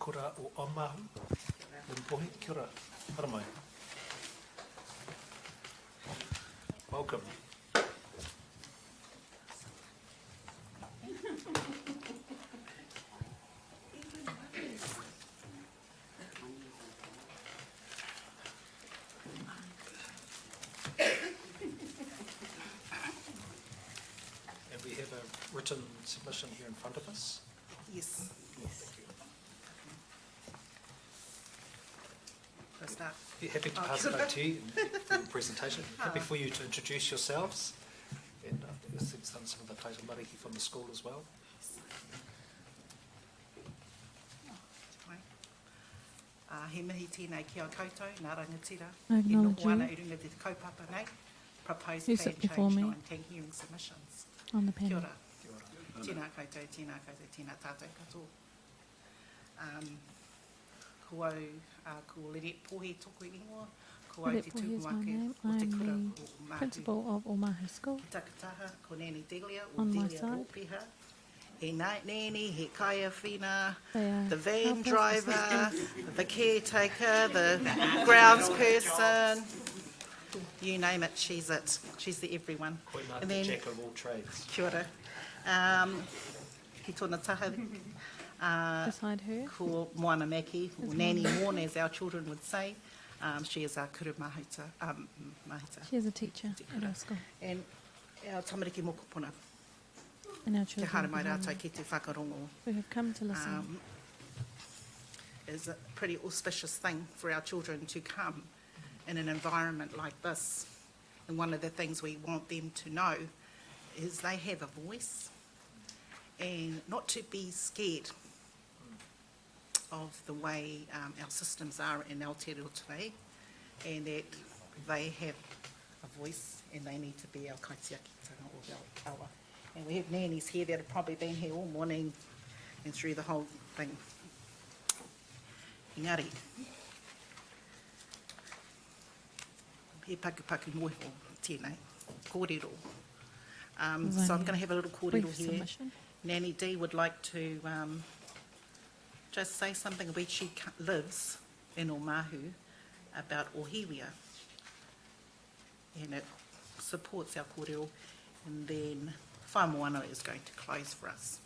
kura o Omahu, Limpohi, kia ora, hara mai. Welcome. And we have a written submission here in front of us. Yes. Let's start. Be happy to pass it over to you for your presentation. Happy for you to introduce yourselves. And I think some of the taito mariki from the school as well. He mihi tēnei ki a koutou, nā rangatira. I acknowledge E no moana you. I runga te kaupapa nei, proposed You plan sit before change me. 19 hearing submissions. On the Kia panel. ora. Tēnā koutou, tēnā tātou katoa. Ko au, ko Leret Pohe toko ingoa, ko au Leret te Pohe is my tūmake name. o te I'm kura the o Mahu. Principal of Omahu School. Ki takataha, ko Nani Delia o On my Delia side. Rōpiha. He Nani, he Kaya Whina, They are the van helpers, driver, assistants. the caretaker, the grounds person, you name it, she's it. She's the everyone. Koe mā And te then, jack of all trades. kia ora. Ki tōna taha, Beside her, ko Moana Maki, or Nanny Morn, as our children would say. She is our kuru mahita. she is a teacher at our school. And our tamariki mokopuna, And our te children hara mai behind rātou me, ki te whakarongo. who have come to listen. Is a pretty auspicious thing for our children to come in an environment like this. And one of the things we want them to know is they have a voice and not to be scared of the way our systems are in Aotearoa today, and that they have a voice and they need to be our kaitiakitanga or our awa. And we have nannies here that have probably been here all morning and through the whole thing. Engari. He paku moiho tēnei, kōrero. So I'm going to have a little kōrero Brief here. submission. Nanny D would like to just say something where she lives in Omahu about Ohiwia. And it supports our kōrero. And then Whamoana is going to close for us.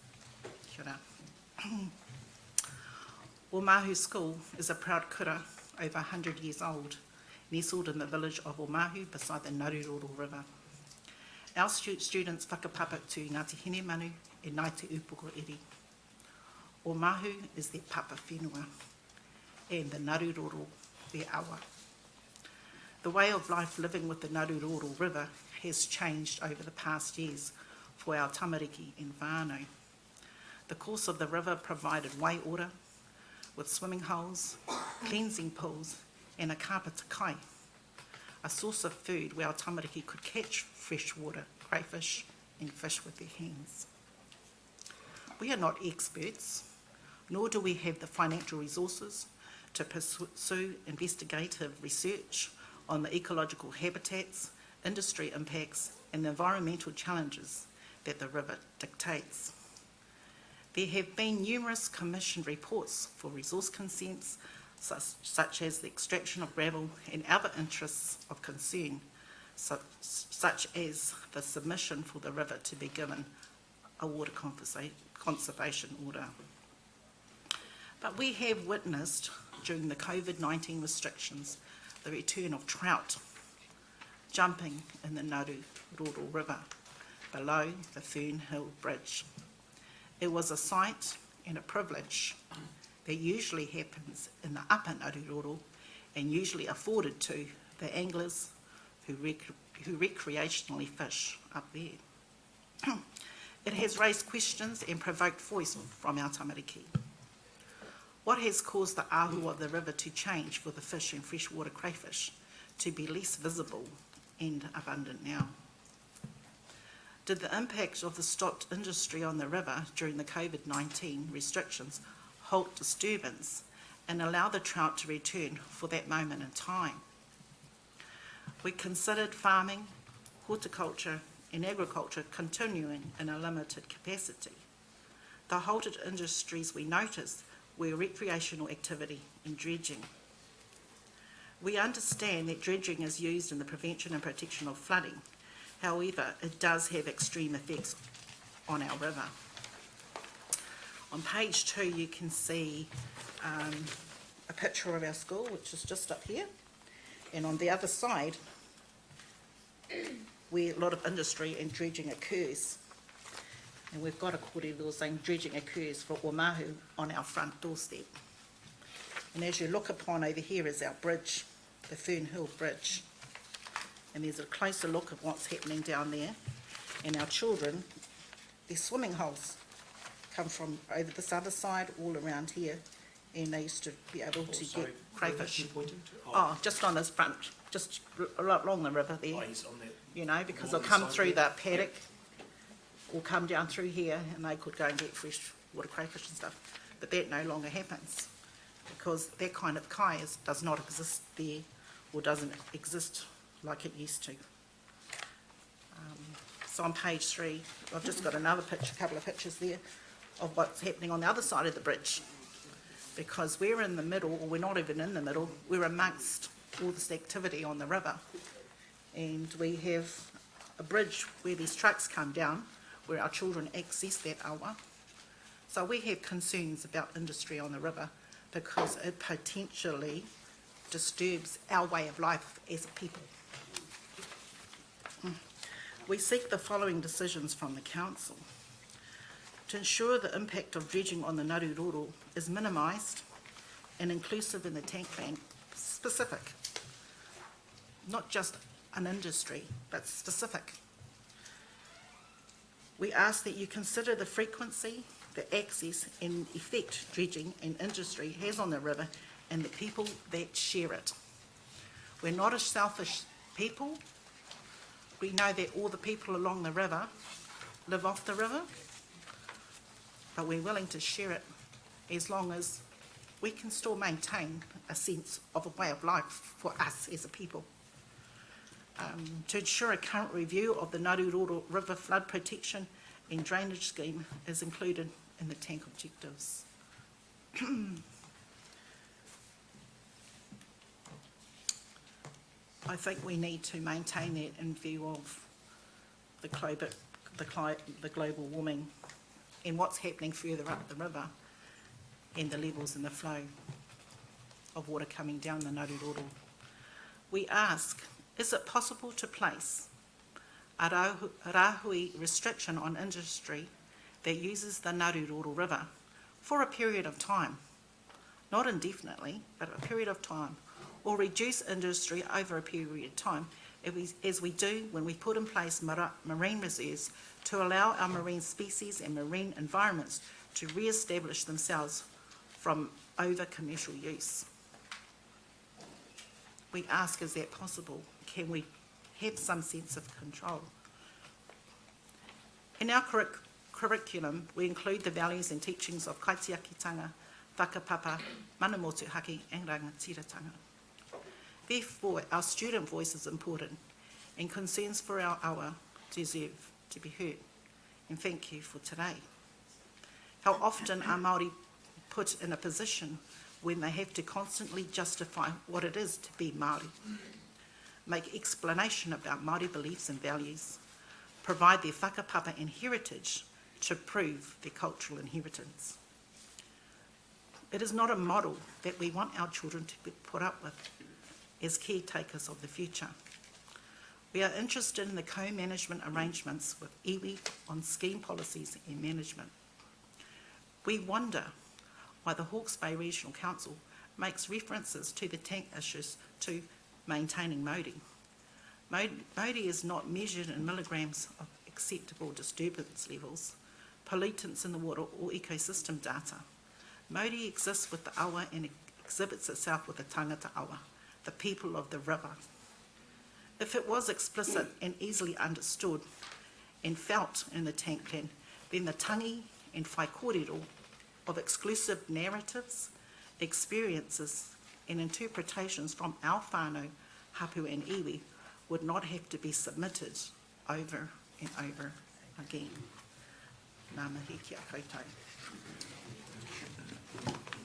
Kia ora. Omahu School is a proud kura over 100 years old, nestled in the village of Omahu beside the Naruroro River. Our students whakapapa to Ngāti Hine Manu e Nai Te Upoko Iri. Omahu is their papa whenua and the Naruroro their awa. The way of life living with the Naruroro River has changed over the past years for our tamariki and whānau. The course of the river provided waiora with swimming holes, cleansing pools and a kāpata kai, a source of food where our tamariki could catch fresh water, crayfish and fish with their hands. We are not experts, nor do we have the financial resources to pursue investigative research on the ecological habitats, industry impacts and the environmental challenges that the river dictates. There have been numerous commissioned reports for resource consents, such as the extraction of gravel and other interests of concern, such as the submission for the river to be given a water conservation order. But we have witnessed during the COVID-19 restrictions the return of trout jumping in the Naruroro River below the Fern Hill Bridge. It was a sight and a privilege that usually happens in the upper Naruroro and usually afforded to the anglers who recreationally fish up there. It has raised questions and provoked voice from our tamariki. What has caused the ahu of the river to change for the fish and freshwater crayfish to be less visible and abundant now? Did the impact of the stopped industry on the river during the COVID-19 restrictions halt disturbance and allow the trout to return for that moment in time? We considered farming, horticulture and agriculture continuing in a limited capacity. The halted industries we noticed where recreational activity and dredging. We understand that dredging is used in the prevention and protection of flooding. However, it does have extreme effects on our river. On page 2, you can see a picture of our school, which is just up here. And on the other side, where a lot of industry and dredging occurs. And we've got a kōrero saying dredging occurs for Omahu on our front doorstep. And as you look upon over here is our bridge, the Fern Hill Bridge. And there's a closer look at what's happening down there. And our children, their swimming holes come from over this other side, all around here. And they used to be able to get crayfish. Oh, just on this front, just along the river there. Oh, he's on that. You know, because they'll northern come side through there. that paddock or come down through here and they could go and get fresh water crayfish and stuff. But that no longer happens because that kind of kai does not exist there or doesn't exist like it used to. So on page 3, I've just got another picture, a couple of pictures there of what's happening on the other side of the bridge. Because we're in the middle, or we're not even in the middle, we're amongst all this activity on the river. And we have a bridge where these trucks come down, where our children access that awa. So we have concerns about industry on the river because it potentially disturbs our way of life as a people. We seek the following decisions from the council. To ensure the impact of dredging on the Naruroro is minimised and inclusive in the tank plan specific. Not just an industry, but specific. We ask that you consider the frequency, the access and effect dredging and industry has on the river and the people that share it. We're not a selfish people. We know that all the people along the river live off the river, but we're willing to share it as long as we can still maintain a sense of a way of life for us as a people. To ensure a current review of the Naruroro River flood protection and drainage scheme is included in the tank objectives. I think we need to maintain that in view of the global warming and what's happening further up the river and the levels and the flow of water coming down the Naruroro. We ask, is it possible to place a rāhui restriction on industry that uses the Naruroro River for a period of time, not indefinitely, but a period of time, or reduce industry over a period of time, as we do when we put in place marine reserves to allow our marine species and marine environments to re-establish themselves from over-commercial use. We ask, is that possible? Can we have some sense of control? In our curriculum, we include the values and teachings of kaitiakitanga, whakapapa, mana motuhake and rangatiratanga. Therefore, our student voice is important and concerns for our awa deserve to be heard. And thank you for today. How often are Māori put in a position when they have to constantly justify what it is to be Māori, make explanation about Māori beliefs and values, provide their whakapapa and heritage to prove their cultural inheritance. It is not a model that we want our children to be put up with as caretakers of the future. We are interested in the co-management arrangements with iwi on scheme policies and management. We wonder why the Hawke's Bay Regional Council makes references to the tank issues to maintaining Māori. Māori is not measured in milligrams of acceptable disturbance levels, pollutants in the water or ecosystem data. Māori exists with the awa and exhibits itself with the tangata awa, the people of the river. If it was explicit and easily understood and felt in the tank plan, then the tangi and whai kōrero of exclusive narratives, experiences and interpretations from our whānau, hapu and iwi would not have to be submitted over and over again. Ngā mihi kia koutou.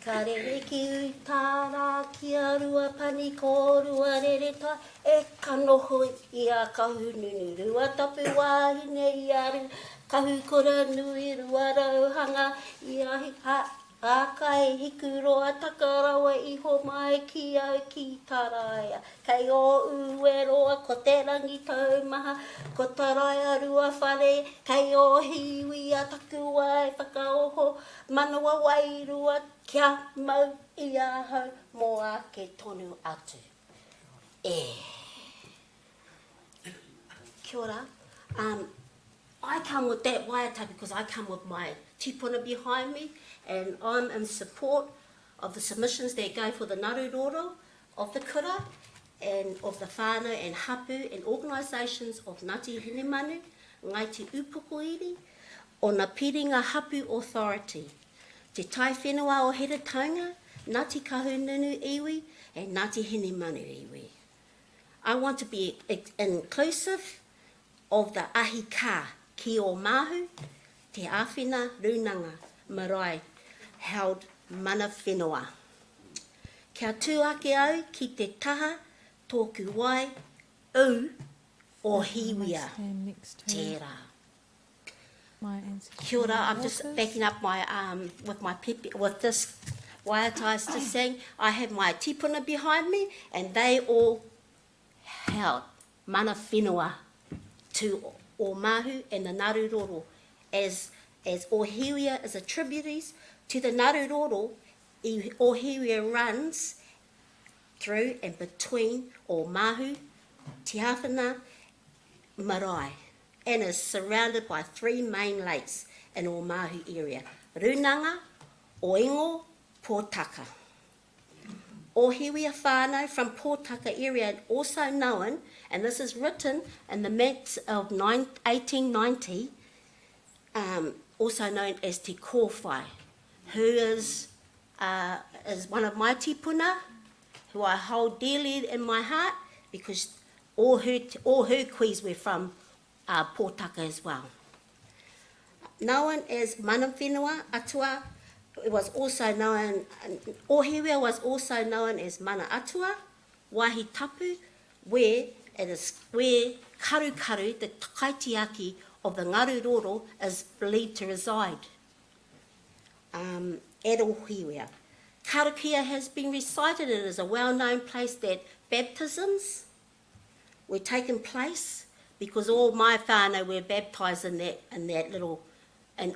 Ka rere ki ui tāra ki a rua pani ko rua rere tā e ka noho i a kahu nunu rua tapu wāhine i a kahu kura nui rua rauhanga i a a kai hiku roa takarawa iho mai ki au ki taraia. Kei o ue roa ko te rangi taumaha, ko taraia rua whare, kei o hiwi a taku wai whakaoho, manawa wai rua kia mau i ahau mo a ke tonu atu. Kia ora. I come with that waiata because I come with my tipuna behind me and I'm in support of the submissions that go for the Naruroro of the kura and of the whānau and hapu and organisations of Ngāti Hinemanu, Ngāti Upukoiri, o na Piringa Hapu Authority, Te Tai Whenua o Heretaunga, Ngāti Kahununu iwi and Ngāti Hinemanu iwi. I want to be inclusive of the ahi kā ki o mahu, te āwhina runanga marae held mana whenua. Kia tūake au ki te taha tōku wai u o hiwia tērā. My ancestors. Kia ora, I'm just backing up my with this waiata I was just saying. I have my tipuna behind me and they all held mana whenua to o mahu and the Naruroro as Ohiwia is a tributaries to the Naruroro. Ohiwia runs through and between o mahu, Te Hawhina, Marae, and is surrounded by 3 main lakes in o mahu area: Runanga, Oingo, Pōtaka. Ohiwia whānau from Pōtaka area, also known, and this is written in the maps of 1890, also known as Te Kōwhai, who is one of my tipuna, who I hold dearly in my heart, because all her kuis were from Pōtaka as well. Known as mana whenua atua, it was also known, Ohiwia was also known as mana atua, wahi tapu, where karukaru, the kaitiaki of the Ngaruroro, is believed to reside at Ohiwia. Karakia has been recited. It is a well-known place that baptisms were taking place because all my whānau were baptised at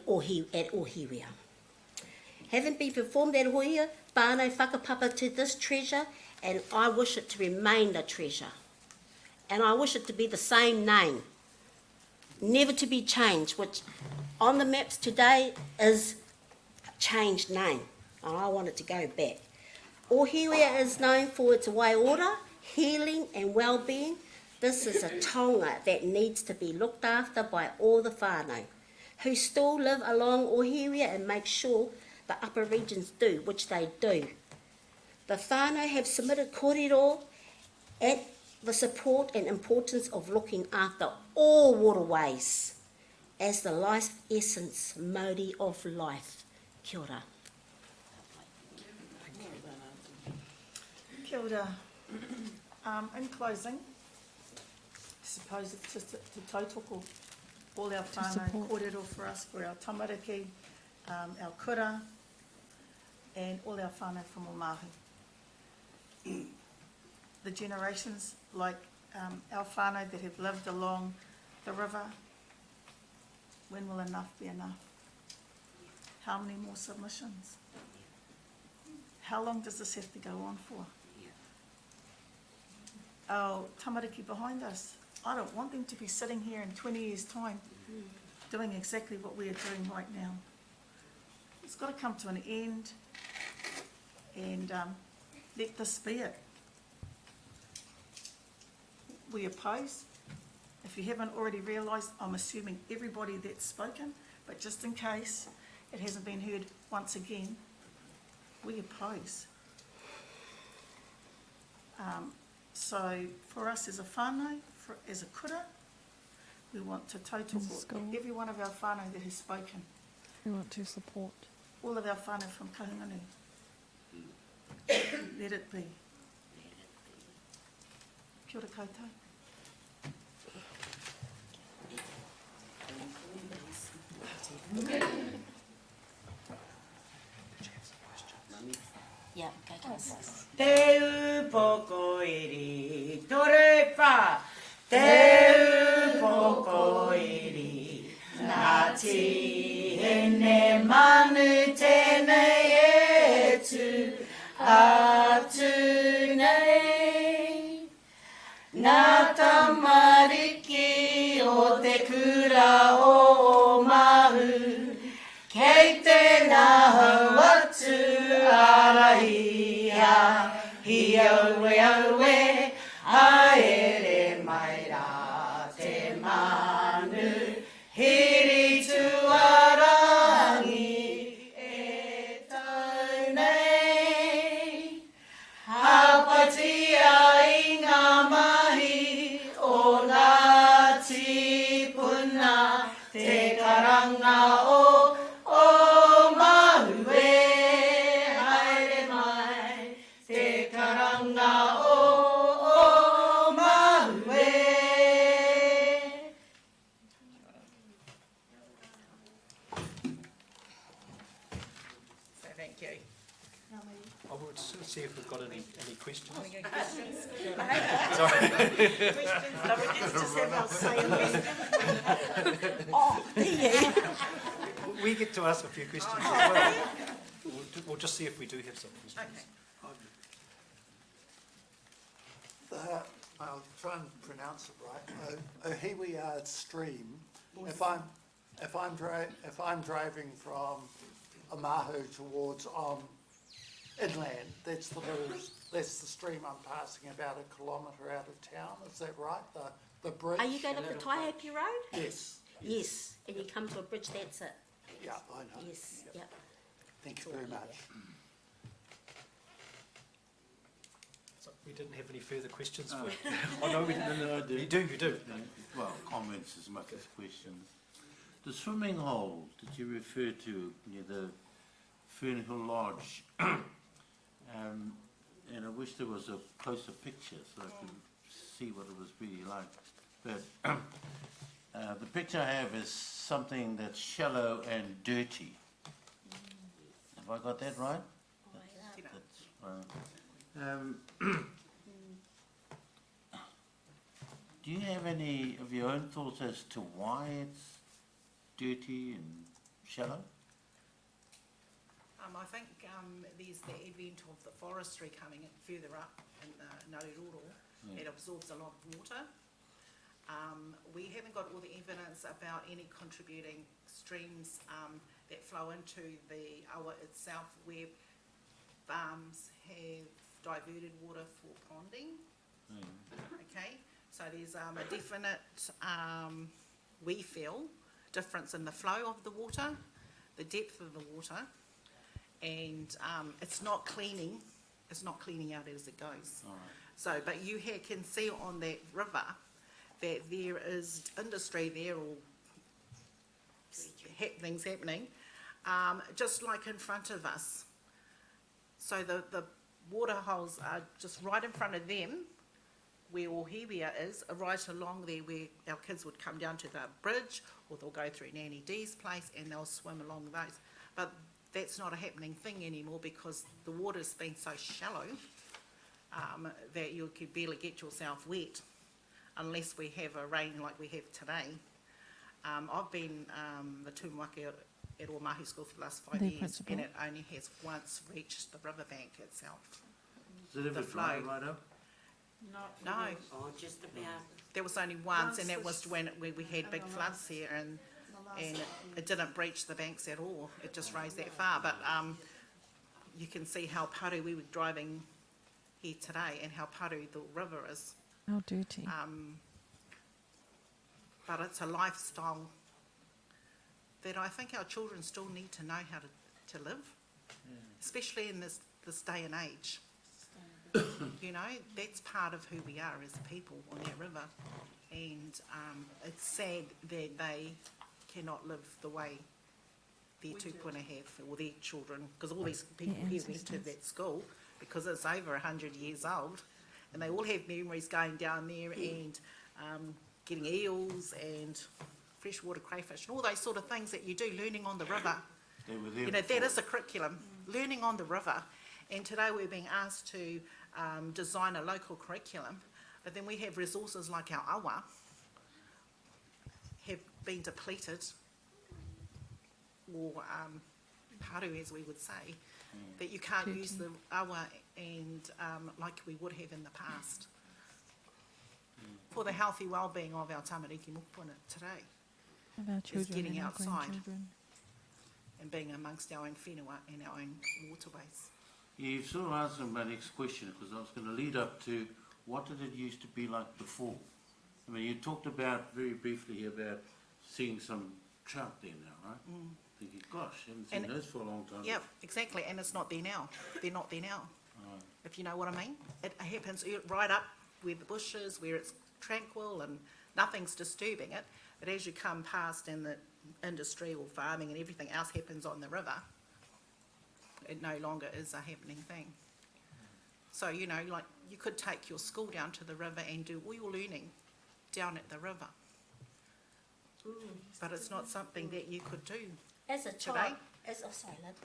Ohiwia. Having been performed at Ohiwia, whānau whakapapa to this treasure, and I wish it to remain a treasure. And I wish it to be the same name, never to be changed, which on the maps today is a changed name. And I want it to go back. Ohiwia is known for its waiora, healing and well-being. This is a taonga that needs to be looked after by all the whānau, who still live along Ohiwia and make sure the upper regions do, which they do. The whānau have submitted kōrero at the support and importance of looking after all waterways as the life essence, mode of life. Kia ora. Kia ora. In closing, I suppose it's just to tautoko all our whānau kōrero for us, for our tamariki, our kura, and all our whānau from Omahu. The generations like our whānau that have lived along the river, when will enough be enough? How many more submissions? How long does this have to go on for? Our tamariki behind us, I don't want them to be sitting here in 20 years' time doing exactly what we are doing right now. It's got to come to an end, and let this be it. We oppose. If you haven't already realised, I'm assuming everybody that's spoken, but just in case it hasn't been heard once again, we oppose. So for us as a whānau, as a kura, we want to tautoko every one of our whānau that has spoken. We want to support all of our whānau from Kahungunu, Let it be. Kia ora koutou. Yeah, go. Te upoko iri, tore pa. Te upoko iri, ngati hene manu tēnei e tu atu nei. Ngā tamariki o te kura o mahu, kei te ngahau atu arahia, hi aue aue, haere mai rā te manu, hiri tuarangi e tau nei. Hapatia i ngā mahi o Ngāti Puna, te karanga o mahu e haere mai, te karanga o mahu e. So thank you. I would see if we've got any questions. Questions? Sorry. Questions? No, we just have our say in questions. Oh, there. We get to ask a few questions as well. We'll just see if we do have some questions. Okay. I'll try and pronounce it right. Ohiwea stream. If I'm driving from Omahu towards inland, that's the stream I'm passing about 1 kilometre out of town. Is that right? The bridge. Are you going up the Taihape Road? Yes. Yes, and you come to a bridge, that's it. Yeah, I know. Yes, Yeah. yeah. Thank you very much. So we didn't have any further questions for you. Oh, no, we didn't. No, I do. You do. Well, comments as much as questions. The swimming hole that you refer to near the Fern Hill Lodge, and I wish there was a closer picture so I could see what it was really like. But the picture I have is something that's shallow and dirty. Have I got that right? That's right. Do you have any of your own thoughts as to why it's dirty and shallow? I think there's the advent of the forestry coming in further up in Naruroro. Yeah. It absorbs a lot of water. We haven't got all the evidence about any contributing streams that flow into the awa itself where farms have diverted water for ponding. Okay, so there's a definite, we feel, difference in the flow of the water, the depth of the water, and it's not cleaning out as it goes. All right. So, but you can see on that river that there is industry there, or things happening, just like in front of us. So the water holes are just right in front of them, where Ohiwea is, right along there where our kids would come down to the bridge, or they'll go through Nanny D's place and they'll swim along those. But that's not a happening thing anymore because the water's been so shallow that you could barely get yourself wet unless we have a rain like we have today. I've been the tūmawake at Omahu School for the last 5 The years, principal. and it only has once reached the riverbank itself. Does it ever The dry flow. right up? No, Oh, just about. there was only once, and that was when we had big floods here, and it didn't breach the banks at all. It just raised that far. But you can see how paru we were driving here today, and how paru the river is. How dirty. But it's a lifestyle that I think our children still need to know how to live, especially in this day and age. You know, that's part of who we are as people on that river, and it's sad that they cannot live the way their tūpuna have, or their children, because all these people Their here went to ancestors. that school, because it's over 100 years old, and they all have memories going down there and getting eels and freshwater crayfish and all those sort of things that you do, learning on the river. They were there You know, that before. is a curriculum, learning on the river. And today we're being asked to design a local curriculum, but then we have resources like our awa have been depleted, or paru as we would say, that you can't use the awa and like we would have in the past for the healthy well-being of our tamariki mokopuna today, Of our children getting and our outside. grandchildren. and being amongst our own whenua and our own waterways. You've sort of answered my next question, because I was going to lead up to what did it used to be like before? I mean, you talked about very briefly about seeing some trout there now, right? Thinking, gosh, I haven't seen And- those for a long time. Yep, exactly, and it's not there now. They're not there now, Right. if you know what I mean. It happens right up where the bush is, where it's tranquil and nothing's disturbing it. But as you come past and the industry or farming and everything else happens on the river, it no longer is a happening thing. So, you know, like you could take your school down to the river and do all your learning down at the river. But it's not something that you could do. As a Today? child,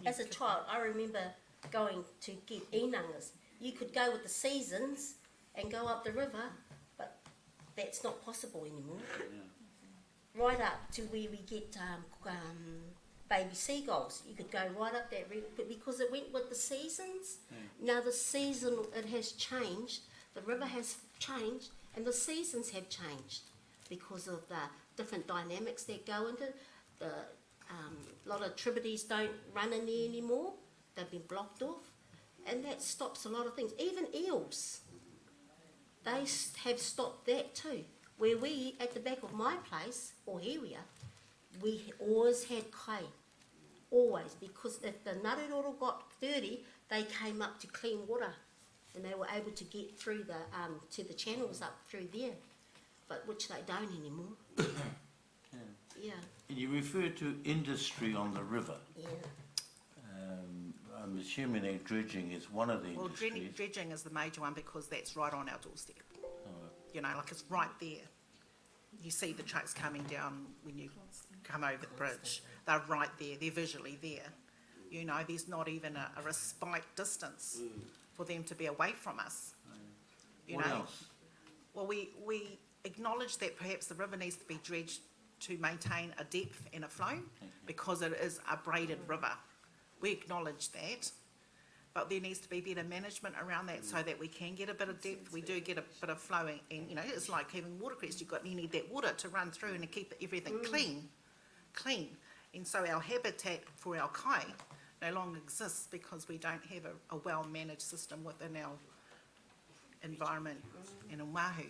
as a child, I remember going to get inangas. You could go with the seasons and go up the river, but that's not possible anymore. Yeah. Right up to where we get baby seagulls. You could go right up that river, but because it went with the seasons. Now the season, it has changed. The river has changed, and the seasons have changed because of the different dynamics that go into it. A lot of tributaries don't run in there anymore. They've been blocked off, and that stops a lot of things. Even eels, they have stopped that too. Where we, at the back of my place, or area, we always had kai. Always, because if the Naruroro got dirty, they came up to clean water, and they were able to get through the to the channels up through there, but which they don't anymore. Yeah, And you referred to industry on the river. yeah. I'm assuming that dredging is one of the Well, industries. dredging is the major one because that's right on our doorstep. You know, like it's right there. You see the trucks coming down when you come over the bridge. They're right there. They're visually there. You know, there's not even a respite distance for them to be away from us. You What know? else? Well, we acknowledge that perhaps the river needs to be dredged to maintain a depth and a flow because it is a braided river. We acknowledge that, but there needs to be better management around that so that we can get a bit of depth. We do get a bit of flowing, and you know, it's like having watercress. You need that water to run through and to keep everything clean. And so our habitat for our kai no longer exists because we don't have a well-managed system within our environment in Oahu.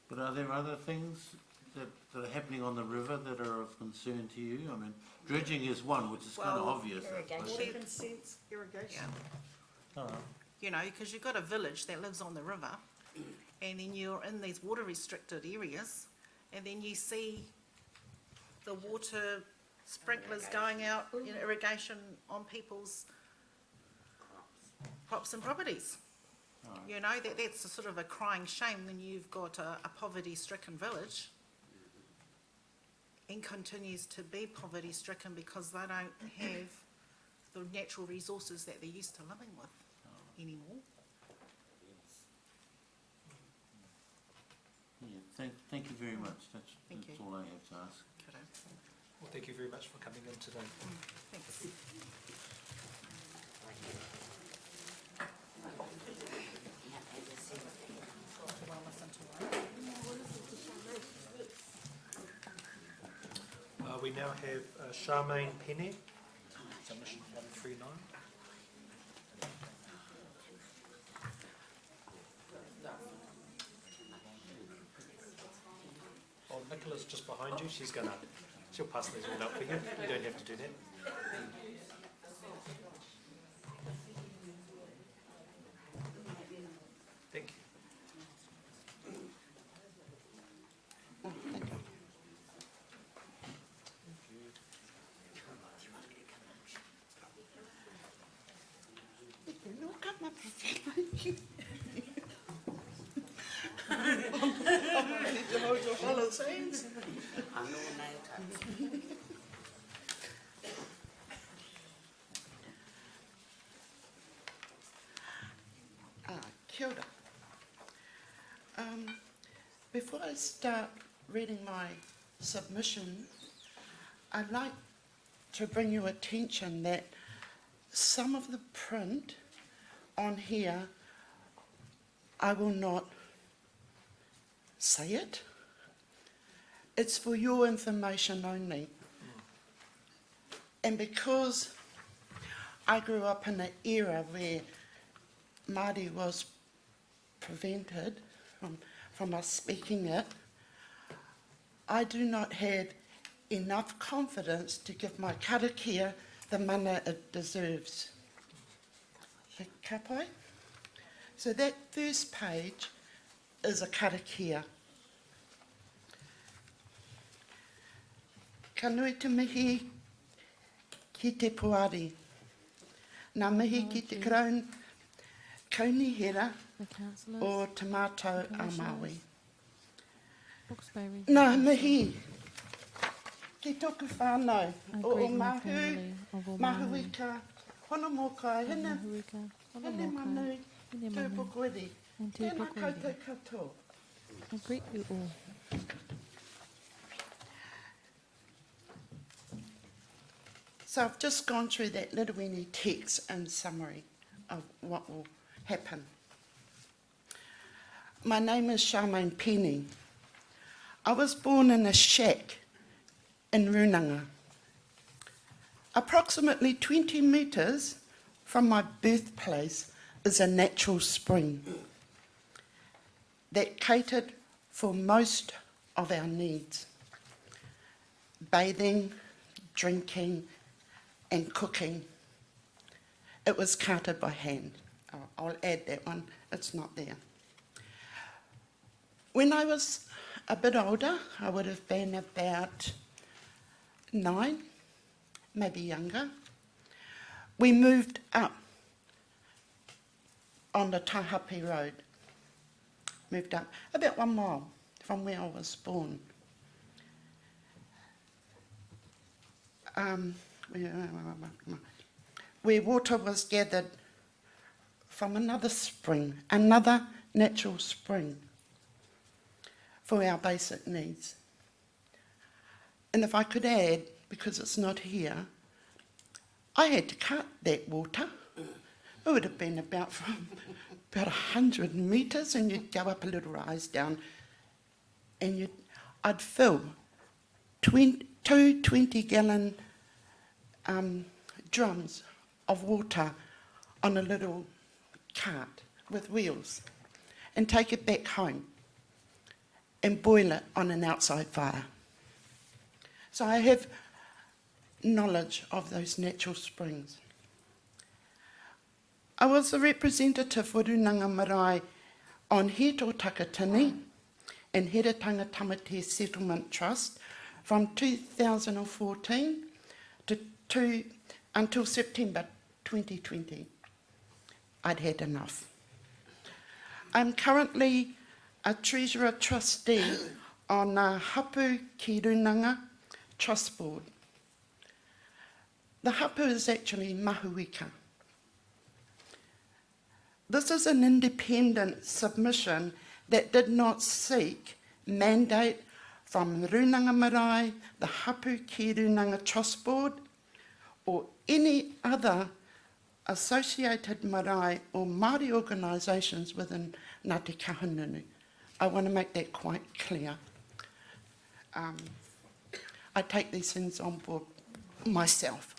But are there other things that are happening on the river that are of concern to you? I mean, dredging is one, which is kind of Well, obvious. I suppose. Yeah. Oh, You know, because you've got a village that lives on the river, and then you're in these water restricted areas, and then you see the water sprinklers going out, you know, irrigation on people's crops and properties. You know, that's a sort of a crying shame when you've got a poverty stricken village and continues to be poverty stricken because they don't have the natural resources that they're used to living with anymore. yeah, thank you very much. That's Thank you. all I have to ask. Kiddo. Well, thank you very much for coming in today. Thanks. Well, listen to it. We now have Charmaine Penne, submission 139. Oh, Nicola's just behind you. She'll pass these all out for you. You don't have to do that. Thank you. hold your fellas' hands. Kia ora. Before I start reading my submission, I'd like to bring your attention that some of the print on here, I will not say it. It's for your information only. And because I grew up in an era where Māori was prevented from us speaking it, I do not have enough confidence to give my karakia the mana it deserves. Ka pai? So that first page is a karakia. Ka nui te mihi ki te puari. Nā mihi ki te kaunihera The councillors, o te mātou a Māui. Hawkesbury, Nā mihi ki toku whānau I o greet my mahu, family of all mahuika, hono mokai, hene Mahuika, Hene manu, Hene tū manu, pokoeri. and tū Tēnā pokoeri. koutou katoa. I greet you all. So I've just gone through that little weeny text and summary of what will happen. My name is Charmaine Penny. I was born in a shack in Runanga, approximately 20 metres from my birthplace is a natural spring that catered for most of our needs. Bathing, drinking and cooking. It was carted by hand. Oh, I'll add that one, it's not there. When I was a bit older, I would have been about 9, maybe younger, we moved up on the Tahapi Road. Moved up about 1 mile from where I was born. Where water was gathered from another spring, another natural spring for our basic needs. And if I could add, because it's not here, I had to cut that water. It would have been about 100 metres, and you'd go up a little rise down, and I'd fill two 20-gallon drums of water on a little cart with wheels and take it back home and boil it on an outside fire. So I have knowledge of those natural springs. I was the representative for Runanga Marae on He Tō Takatini and Heretanga Tamate Settlement Trust from 2014 until September 2020. I'd had enough. I'm currently a Treasurer Trustee on the Hapu Ki Runanga Trust Board. The hapu is actually mahuika. This is an independent submission that did not seek mandate from Runanga Marae, the Hapu Ki Runanga Trust Board, or any other associated marae or Māori organisations within Ngāti Kahungunu. I want to make that quite clear. I take these things on board myself,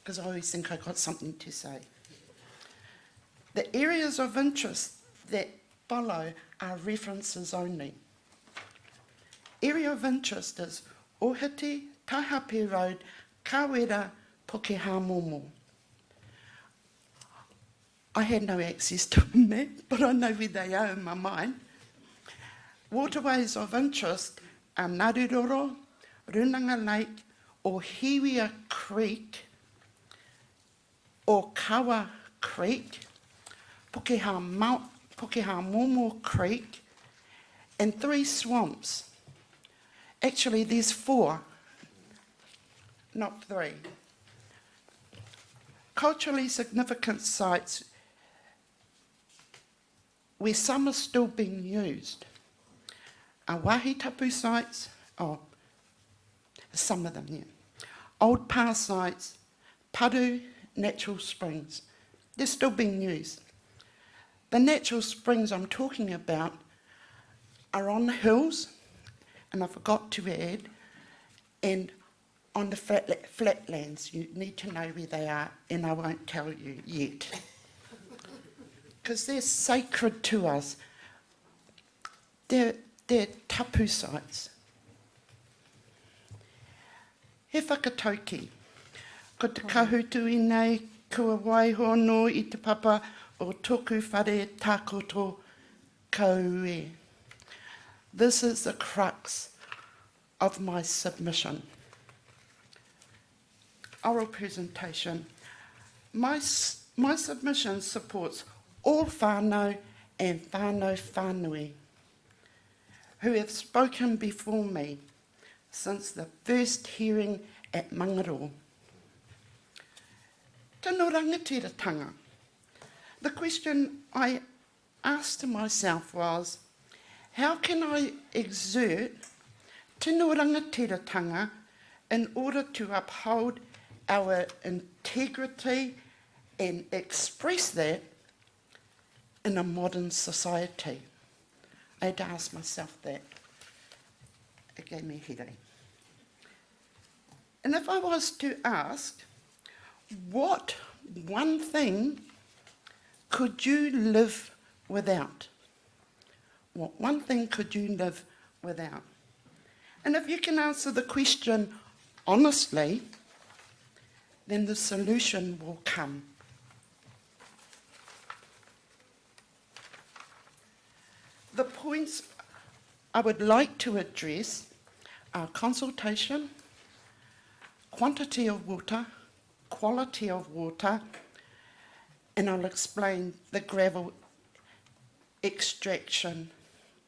because I always think I've got something to say. The areas of interest that follow are references only. Area of interest is Ohiti, Tahapi Road, Kawera, Pokeha Momo. I had no access to a map, but I know where they are in my mind. Waterways of interest are Naruroro, Runanga Lake, or Hiwia Creek, or Kawa Creek, Pokeha Momo Creek, and 3 swamps. Actually, there's 4, not 3. Culturally significant sites where some are still being used are wāhi tapu sites, some of them, yeah. Old pa sites, paru, natural springs, they're still being used. The natural springs I'm talking about are on the hills, and I forgot to add, and on the flatlands. You need to know where they are, and I won't tell you yet. Because they're sacred to us. They're tapu sites. He whakatauki. Ko te kahutu i nei, kua waiho no i te papa o toku whare tākoto kaue. This is the crux of my submission. Oral presentation. My submission supports all whānau and whānau whānui who have spoken before me since the first hearing at Mangaro. Tino rangatiratanga. The question I asked to myself was, how can I exert tino rangatiratanga in order to uphold our integrity and express that in a modern society? I had to ask myself that. It gave me a headache. And if I was to ask, what one thing could you live without? What one thing could you live without? And if you can answer the question honestly, then the solution will come. The points I would like to address are consultation, quantity of water, quality of water, and I'll explain the gravel extraction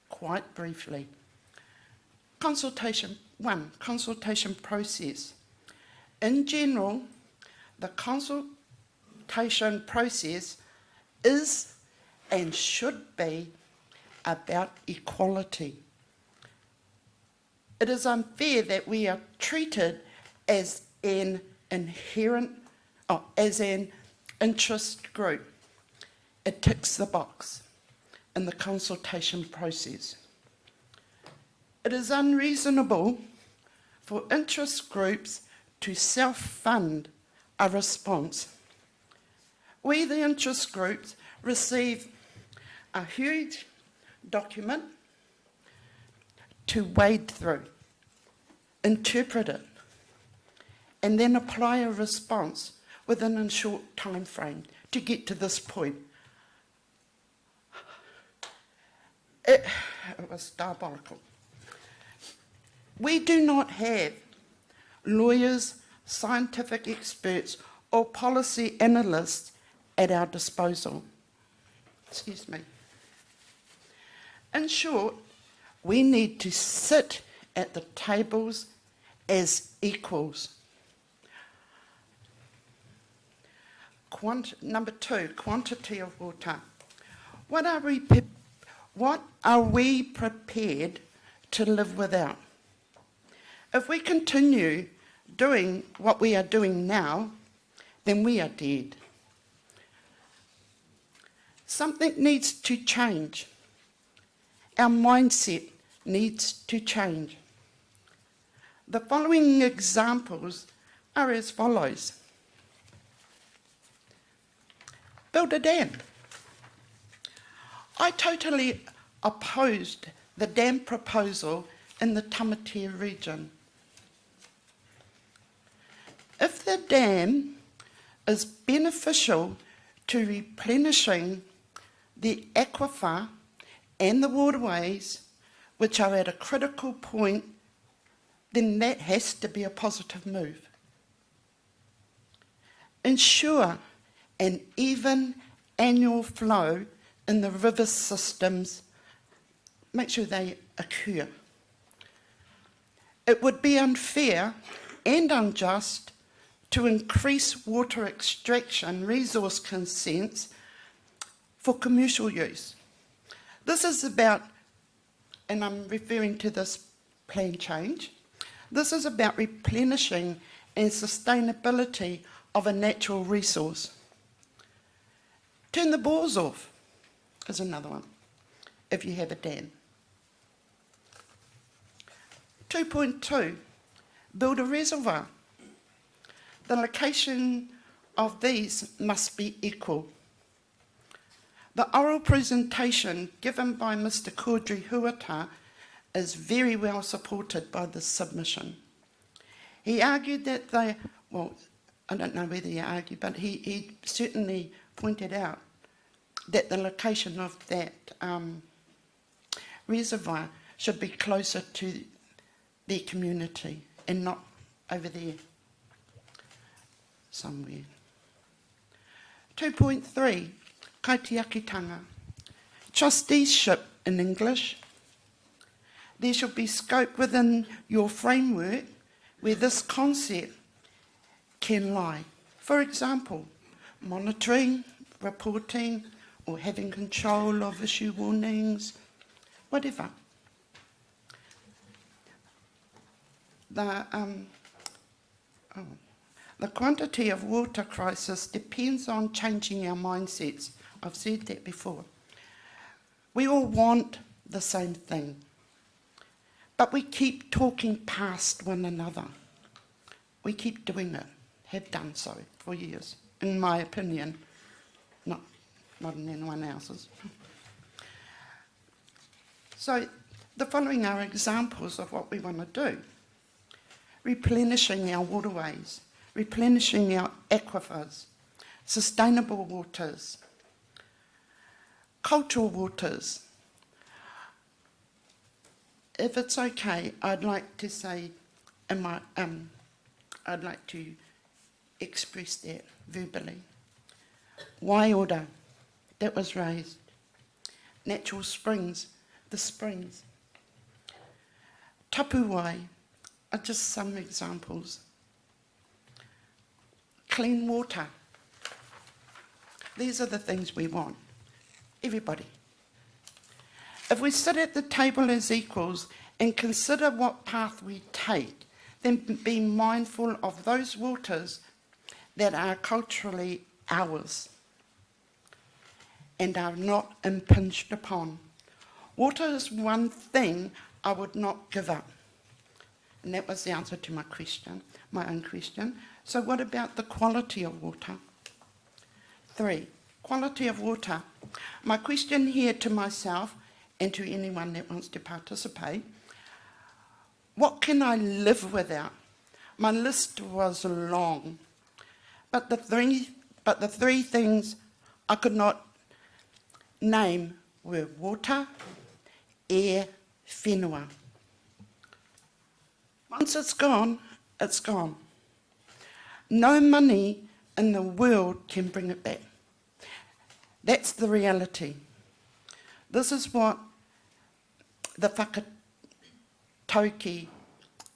quite briefly. Consultation, 1, consultation process. In general, the consultation process is and should be about equality. It is unfair that we are treated as an interest group. It ticks the box in the consultation process. It is unreasonable for interest groups to self-fund a response. We, the interest groups, receive a huge document to wade through, interpret it, and then apply a response within a short time frame to get to this point. It was diabolical. We do not have lawyers, scientific experts, or policy analysts at our disposal. Excuse me. In short, we need to sit at the tables as equals. Number 2, quantity of water. What are we prepared to live without? If we continue doing what we are doing now, then we are dead. Something needs to change. Our mindset needs to change. The following examples are as follows. Build a dam. I totally opposed the dam proposal in the Tamatea region. If the dam is beneficial to replenishing the aquifer and the waterways, which are at a critical point, then that has to be a positive move. Ensure an even annual flow in the river systems make sure they occur. It would be unfair and unjust to increase water extraction resource consents for commercial use. This is about, and I'm referring to this plan change, this is about replenishing and sustainability of a natural resource. Turn the bores off is another one, if you have a dam. 2.2, build a reservoir. The location of these must be equal. The oral presentation given by Mr. Kodri Huata is very well supported by this submission. He argued that they, well, I don't know whether he argued, but he certainly pointed out that the location of that reservoir should be closer to their community and not over there somewhere. 2.3, kaitiakitanga. Trusteeship in English. There should be scope within your framework where this concept can lie. For example, monitoring, reporting, or having control of issue warnings, whatever. The quantity of water crisis depends on changing our mindsets. I've said that before. We all want the same thing, but we keep talking past one another. We keep doing it, have done so for years, in my opinion, not in anyone else's. So the following are examples of what we want to do. Replenishing our waterways, replenishing our aquifers, sustainable waters, cultural waters. If it's okay, I'd like to say, I'd like to express that verbally. Waiora, that was raised. Natural springs, the springs. Tapuwai are just some examples. Clean water. These are the things we want. Everybody. If we sit at the table as equals and consider what path we take, then be mindful of those waters that are culturally ours and are not impinged upon. Water is one thing I would not give up. And that was the answer to my question, my own question. So what about the quality of water? 3, quality of water. My question here to myself and to anyone that wants to participate, what can I live without? My list was long, but the three things I could not name were water, air, whenua. Once it's gone, it's gone. No money in the world can bring it back. That's the reality. This is what the whakatauki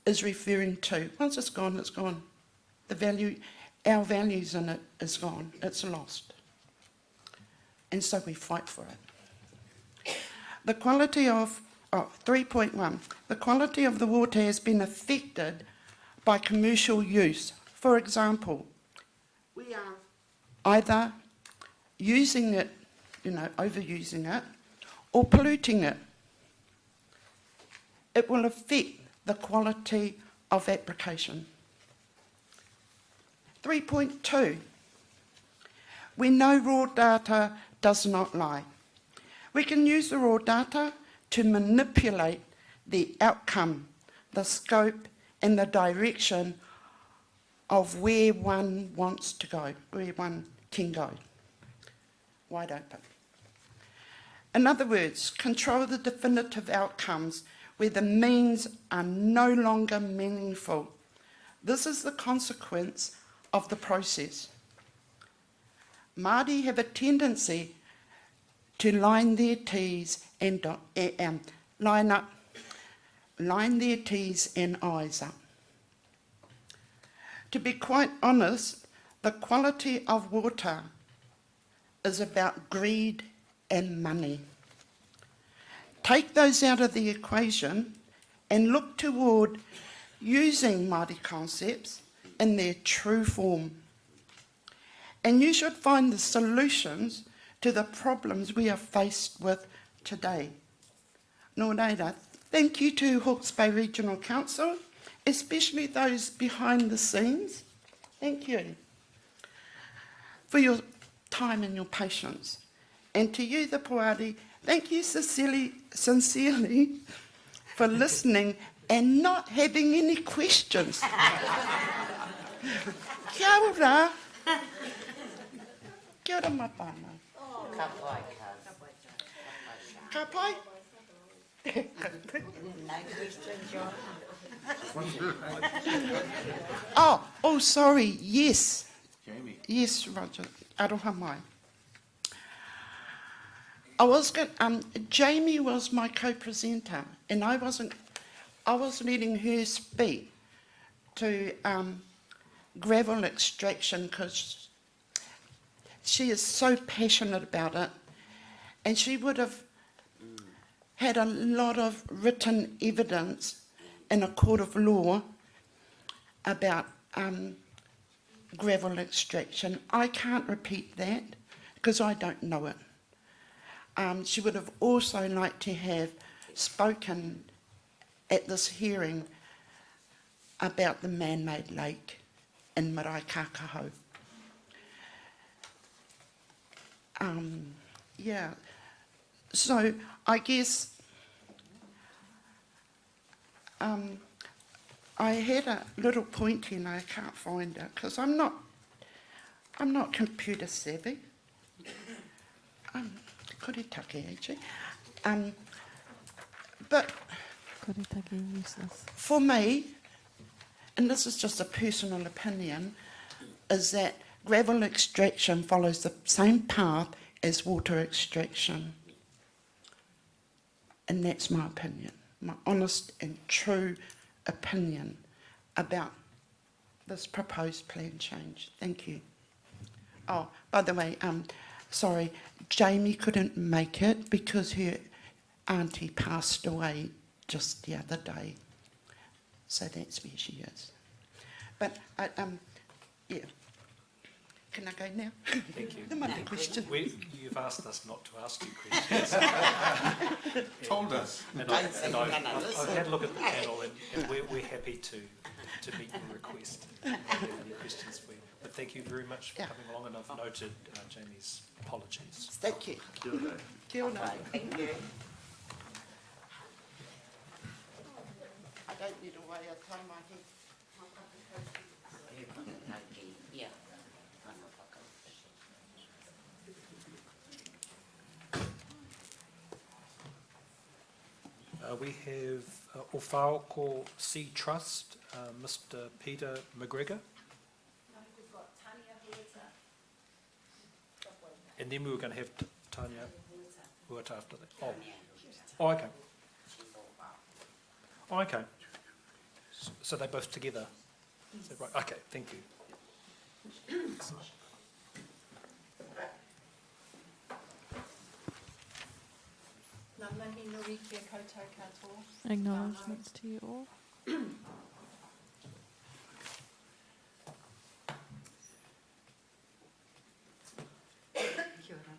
is referring to. Once it's gone, it's gone. The value, our values in it is gone. It's lost. And so we fight for it. The quality of, 3.1, the quality of the water has been affected by commercial use. For example, we are either using it, overusing it, or polluting it. It will affect the quality of application. 3.2, we know raw data does not lie. We can use the raw data to manipulate the outcome, the scope, and the direction of where one wants to go, where one can go. Wide open. In other words, control the definitive outcomes where the means are no longer meaningful. This is the consequence of the process. Māori have a tendency to line their T's and line their T's and I's up. To be quite honest, the quality of water is about greed and money. Take those out of the equation and look toward using Māori concepts in their true form. And you should find the solutions to the problems we are faced with today. Nō reira, thank you to Hawke's Bay Regional Council, especially those behind the scenes. Thank you for your time and your patience. And to you, the Puari, thank you sincerely for listening and not having any questions. Kia ora. Kia ora mai pāna. Ka pai. Oh, sorry. Yes. Jamie. Yes, Roger. Aroha mai. Jamie was my co-presenter, and I was letting her speak to gravel extraction because she is so passionate about it, and she would have had a lot of written evidence in a court of law about gravel extraction. I can't repeat that because I don't know it. She would have also liked to have spoken at this hearing about the man-made lake in Marae Kākaho. Yeah, so I guess I had a little point here and I can't find it because I'm not computer savvy. Koritake, actually. But Koritake useless. for me, and this is just a personal opinion, is that gravel extraction follows the same path as water extraction. And that's my opinion, my honest and true opinion about this proposed plan change. Thank you. Oh, by the way, sorry, Jamie couldn't make it because her auntie passed away just the other day. So that's where she is. But, yeah. Can I go now? Thank you. There might be questions. You've asked us not to ask you questions. Told us. And I've had a look at the panel and we're happy to meet your request. If you have any questions for you. But thank you very much for coming along, and I've noted Jamie's apologies. Thank you. Kia ora. Thank you. I don't need a way of tying my head. We have Owhaoko Sea Trust, Mr. Peter McGregor. And then we were going to have Tanya Huata after that. Oh, okay. Oh, okay. So they're both together? Is that right? Okay, thank you. Ngā mihi nui kia koutou katoa. Acknowledgements to you all. Kia ora.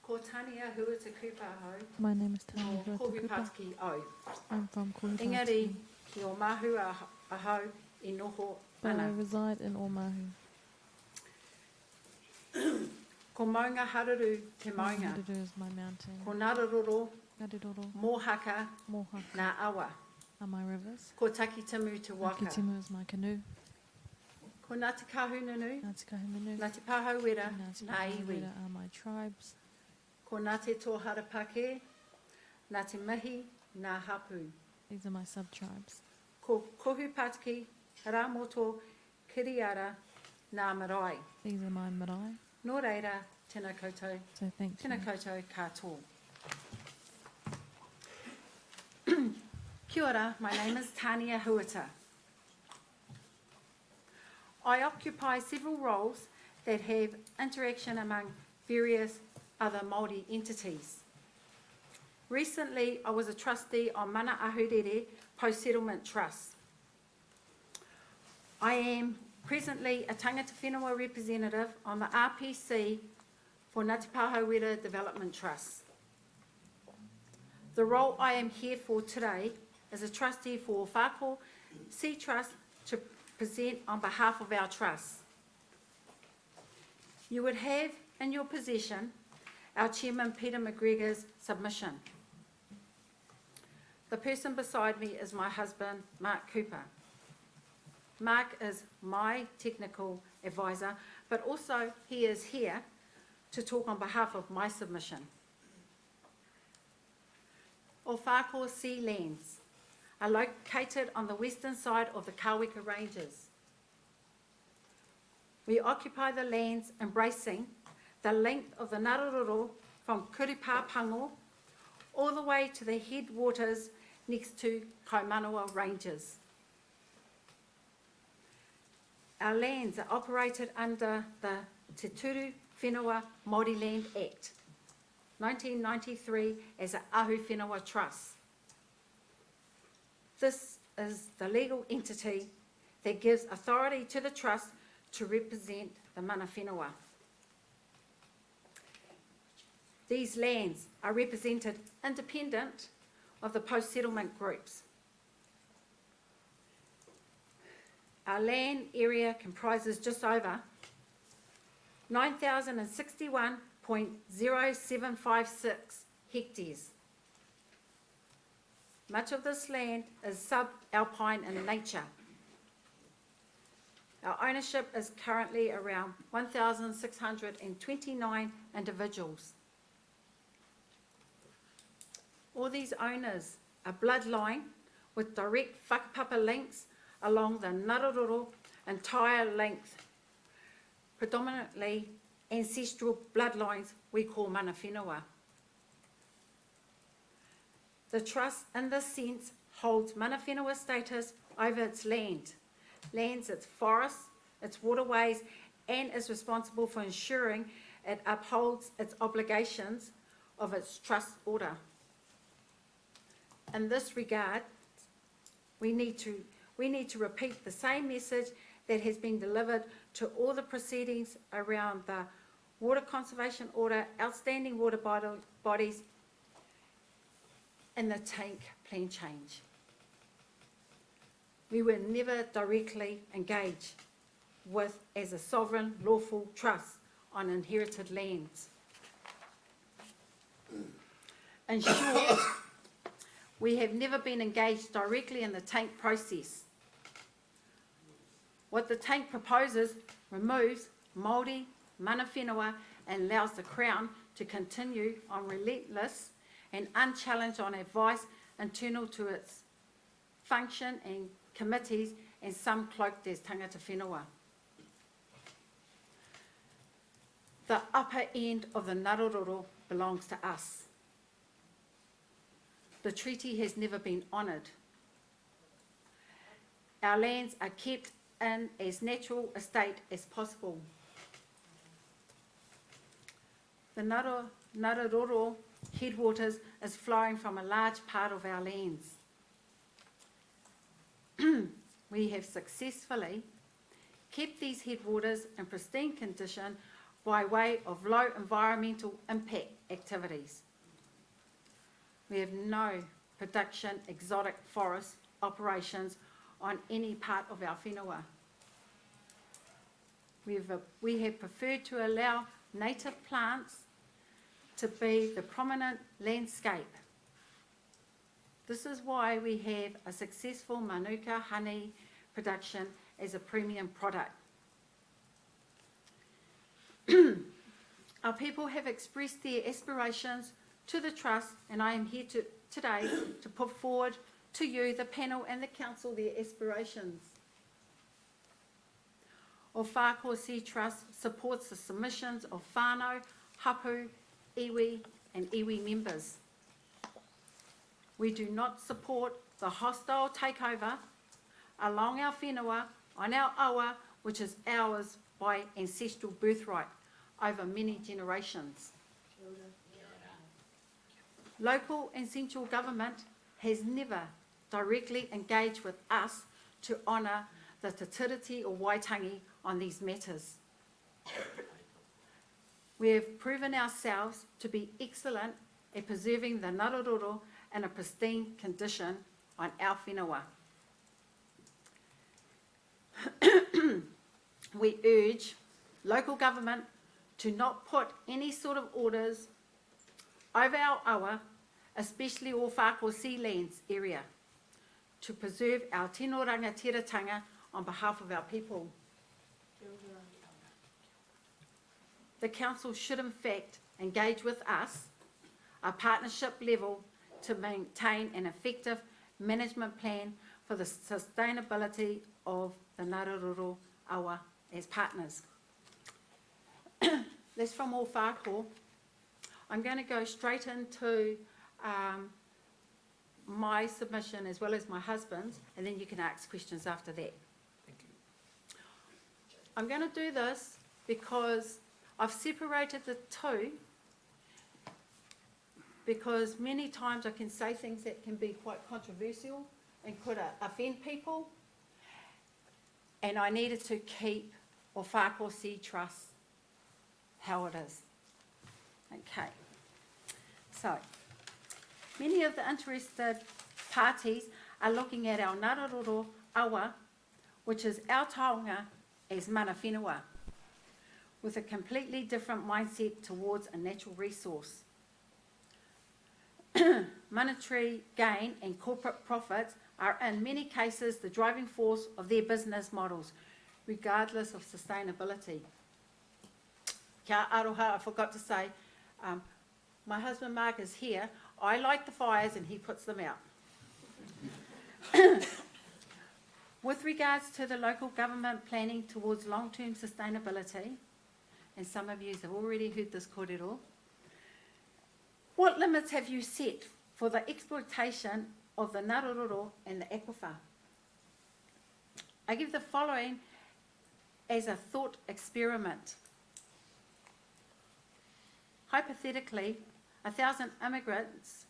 Ko Tania Huata Kupahau, My name is Tanya o Huatakupa. Kohupatiki Au. I'm from Kohupatiki, Engari, ki o mahu ahau I noho but I ana. reside in Omahu. Ko maunga hararu te maunga. Hariru is my mountain. Ko Nararoro, Ngariroro, Mohaka, Mohaka Ngā awa. are my rivers. Ko Takitimu te waka. Akitimu is my canoe. Ko Ngāti Kahununu, Ngāti Kahumanu, Ngāti Pāhauera, Ngāti Ngā iwi. Kahumanu are my tribes. Ko Ngāti Tōhara Pake, Ngāti Mihi, Ngā Hapu. These are my sub-tribes. Ko Kohupatiki, Ramoto, Kiriara, Ngā Marae. These are my marae. Nō reira, tēnā koutou, So thank you. tēnā koutou katoa. Kia ora, my name is Tania Huata. I occupy several roles that have interaction among various other Māori entities. Recently, I was a trustee on Mana Ahurere Post-Settlement Trust. I am presently a tangata whenua representative on the RPC for Ngāti Pāhauwera Development Trust. The role I am here for today is a trustee for Whāko Sea Trust to present on behalf of our trust. You would have in your possession our Chairman Peter McGregor's submission. The person beside me is my husband, Mark Cooper. Mark is my technical advisor, but also he is here to talk on behalf of my submission. O Whāko Sea lands are located on the western side of the Kāweka Ranges. We occupy the lands embracing the length of the Ngaruroro from Kuripāpango all the way to the headwaters next to Kaimanawa Ranges. Our lands are operated under the Te Turu Whenua Māori Land Act, 1993, as an Ahu Whenua Trust. This is the legal entity that gives authority to the trust to represent the mana whenua. These lands are represented independent of the post-settlement groups. Our land area comprises just over 9,061.0756 hectares. Much of this land is subalpine in nature. Our ownership is currently around 1,629 individuals. All these owners are bloodline with direct whakapapa links along the Ngaruroro entire length, predominantly ancestral bloodlines we call mana whenua. The trust, in this sense, holds mana whenua status over its lands, its forests, its waterways, and is responsible for ensuring it upholds its obligations of its trust order. In this regard, we need to repeat the same message that has been delivered to all the proceedings around the Water Conservation Order, outstanding water bodies, and the tank plan change. We were never directly engaged with as a sovereign lawful trust on inherited lands. In short, we have never been engaged directly in the tank process. What the tank proposes removes Māori, mana whenua, and allows the Crown to continue on relentless and unchallenged on advice internal to its function and committees, and some cloaked as tangata whenua. The upper end of the Ngaruroro belongs to us. The treaty has never been honoured. Our lands are kept in as natural a state as possible. The Ngaruroro headwaters is flowing from a large part of our lands. We have successfully kept these headwaters in pristine condition by way of low environmental impact activities. We have no production exotic forest operations on any part of our whenua. We have preferred to allow native plants to be the prominent landscape. This is why we have a successful manuka honey production as a premium product. Our people have expressed their aspirations to the Trust, and I am here today to put forward to you, the panel and the Council, their aspirations. O Whāko Sea Trust supports the submissions of whānau, hapu, iwi and iwi members. We do not support the hostile takeover along our whenua, on our awa, which is ours by ancestral birthright over many generations. Local and central government has never directly engaged with us to honour the te tiriti o Waitangi on these matters. We have proven ourselves to be excellent at preserving the Ngaruroro in a pristine condition on our whenua. We urge local government to not put any sort of orders over our awa, especially o Whāko Sea Lands area, to preserve our tino rangatiratanga on behalf of our people. The council should in fact engage with us, a partnership level, to maintain an effective management plan for the sustainability of the Ngaruroro awa as partners. That's from all Whāko. I'm going to go straight into my submission as well as my husband's, and then you can ask questions after that. Thank you. I'm going to do this because I've separated the two, because many times I can say things that can be quite controversial and could offend people, and I needed to keep o Whāko Sea Trust how it is. Okay, so many of the interested parties are looking at our Ngaruroro awa, which is our taonga, as mana whenua, with a completely different mindset towards a natural resource. Monetary gain and corporate profits are in many cases the driving force of their business models, regardless of sustainability. Kia aroha, I forgot to say, my husband Mark is here. I light the fires and he puts them out. With regards to the local government planning towards long-term sustainability, and some of you have already heard this kōrero, what limits have you set for the exploitation of the Ngaruroro and the aquifer? I give the following as a thought experiment. Hypothetically, 1,000 immigrants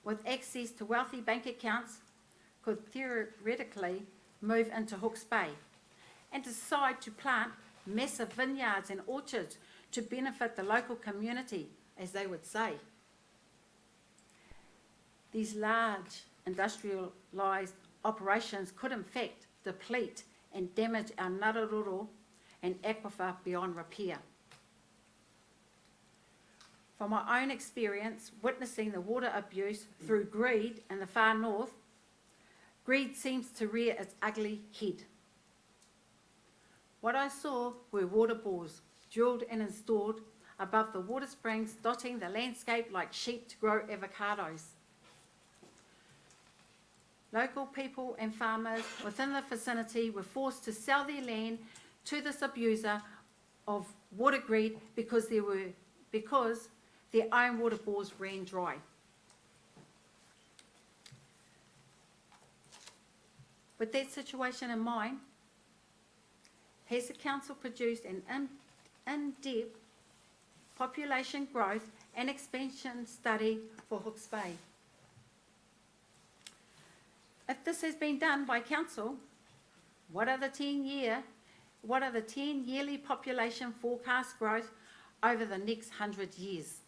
with access to wealthy bank accounts could theoretically move into Hawke's Bay and decide to plant massive vineyards and orchards to benefit the local community, as they would say. These large industrialised operations could in fact deplete and damage our Ngaruroro and aquifer beyond repair. From my own experience witnessing the water abuse through greed in the far north, greed seems to rear its ugly head. What I saw were water bores drilled and installed above the water springs, dotting the landscape like sheep to grow avocados. Local people and farmers within the vicinity were forced to sell their land to this abuser of water greed because their own water bores ran dry. With that situation in mind, has the council produced an in-depth population growth and expansion study for Hawke's Bay? If this has been done by council, what are the 10 yearly population forecast growth over the next 100 years?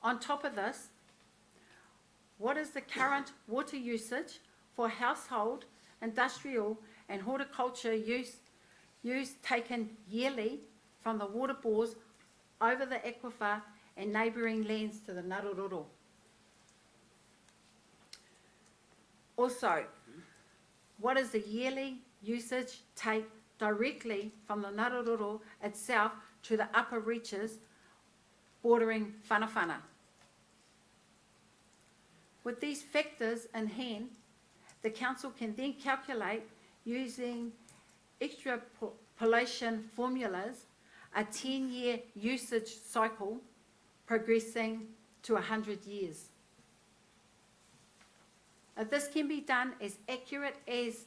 On top of this, what is the current water usage for household, industrial and horticulture use taken yearly from the water bores over the aquifer and neighbouring lands to the Ngaruroro? Also, what is the yearly usage take directly from the Ngaruroro itself to the upper reaches bordering whanawhana? With these factors in hand, the council can then calculate, using extrapolation formulas, a 10-year usage cycle progressing to 100 years. If this can be done as accurate as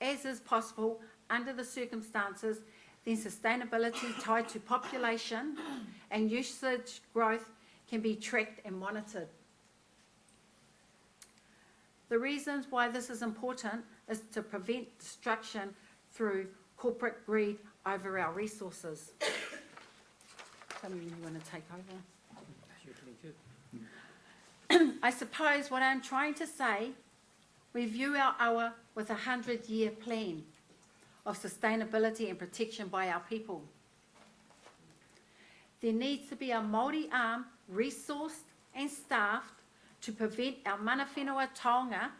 is possible under the circumstances, then sustainability tied to population and usage growth can be tracked and monitored. The reasons why this is important is to prevent destruction through corporate greed over our resources. Tell me when you want to take over. I suppose what I'm trying to say, we view our awa with a 100-year plan of sustainability and protection by our people. There needs to be a Māori arm resourced and staffed to prevent our mana whenua taonga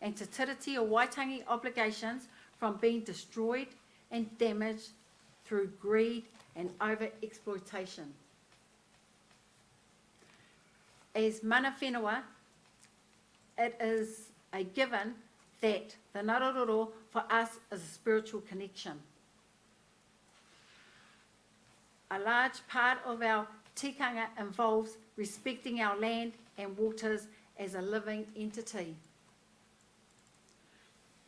and te tiriti o Waitangi obligations from being destroyed and damaged through greed and over-exploitation. As mana whenua, it is a given that the Ngaruroro for us is a spiritual connection. A large part of our tikanga involves respecting our land and waters as a living entity.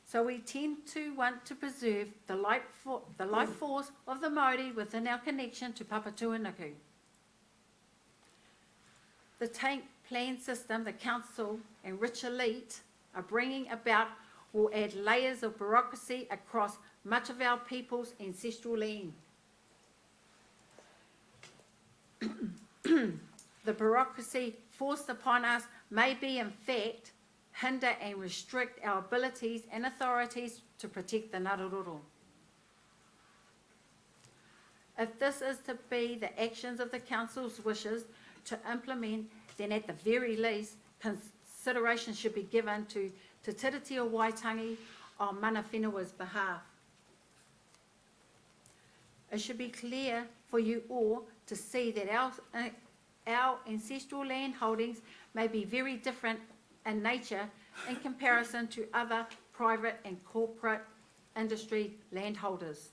So we tend to want to preserve the life force of the Māori within our connection to Papatūānuku. The tank plan system the council and rich elite are bringing about will add layers of bureaucracy across much of our people's ancestral land. The bureaucracy forced upon us may be, in fact, hinder and restrict our abilities and authorities to protect the Ngaruroro. If this is to be the actions of the council's wishes to implement, then at the very least, consideration should be given to Te Tiriti o Waitangi on mana whenua's behalf. It should be clear for you all to see that our ancestral land holdings may be very different in nature in comparison to other private and corporate industry landholders.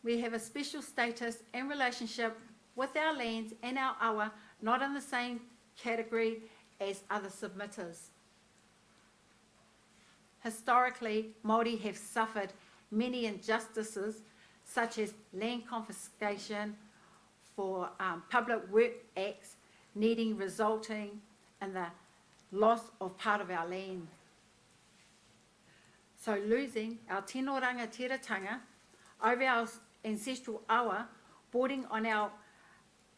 We have a special status and relationship with our lands and our awa, not in the same category as other submitters. Historically, Māori have suffered many injustices, such as land confiscation for public work acts resulting in the loss of part of our land. So losing our tino rangatiratanga over our ancestral awa, boarding on our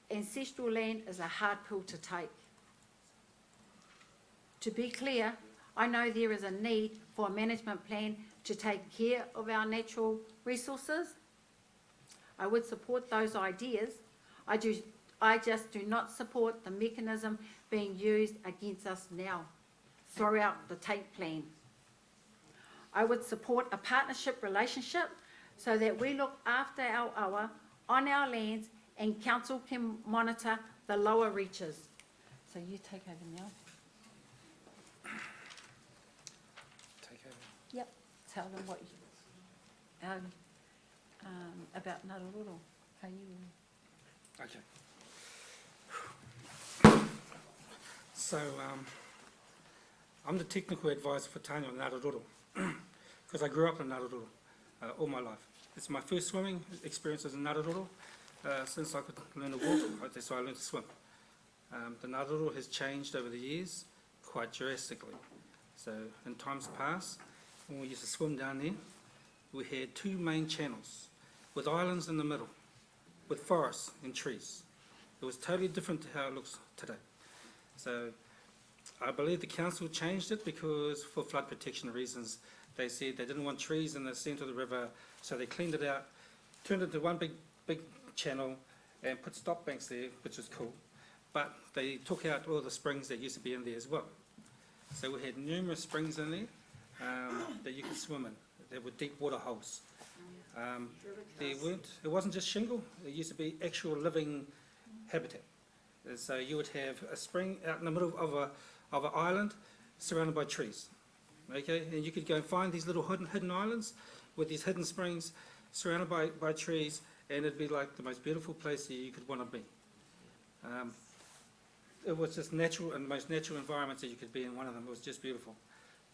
ancestral land is a hard pill to take. To be clear, I know there is a need for a management plan to take care of our natural resources. I would support those ideas. I just do not support the mechanism being used against us now. Throw out the take plan. I would support a partnership relationship so that we look after our awa on our lands and council can monitor the lower reaches. So you take over now. Take over. Yep. Tell them what you, about Ngaruroro. How you... Okay. So, I'm the technical advisor for Tāne on Ngaruroro, because I grew up in Ngaruroro all my life. It's my first swimming experience as a Ngaruroro. Since I could learn to walk, that's why I learned to swim. The Ngaruroro has changed over the years quite drastically. So, in times past, when we used to swim down there, we had two main channels with islands in the middle, with forests and trees. It was totally different to how it looks today. So I believe the council changed it because for flood protection reasons, they said they didn't want trees in the centre of the river, so they cleaned it out, turned it into one big channel and put stop banks there, which was cool. But they took out all the springs that used to be in there as well. So we had numerous springs in there that you could swim in. They were deep water holes. It wasn't just shingle, it used to be actual living habitat. So you would have a spring out in the middle of an island surrounded by trees. Okay, and you could go and find these little hidden islands with these hidden springs surrounded by trees, and it'd be like the most beautiful place that you could want to be. it was just natural and most natural environments that you could be in. One of them, it was just beautiful.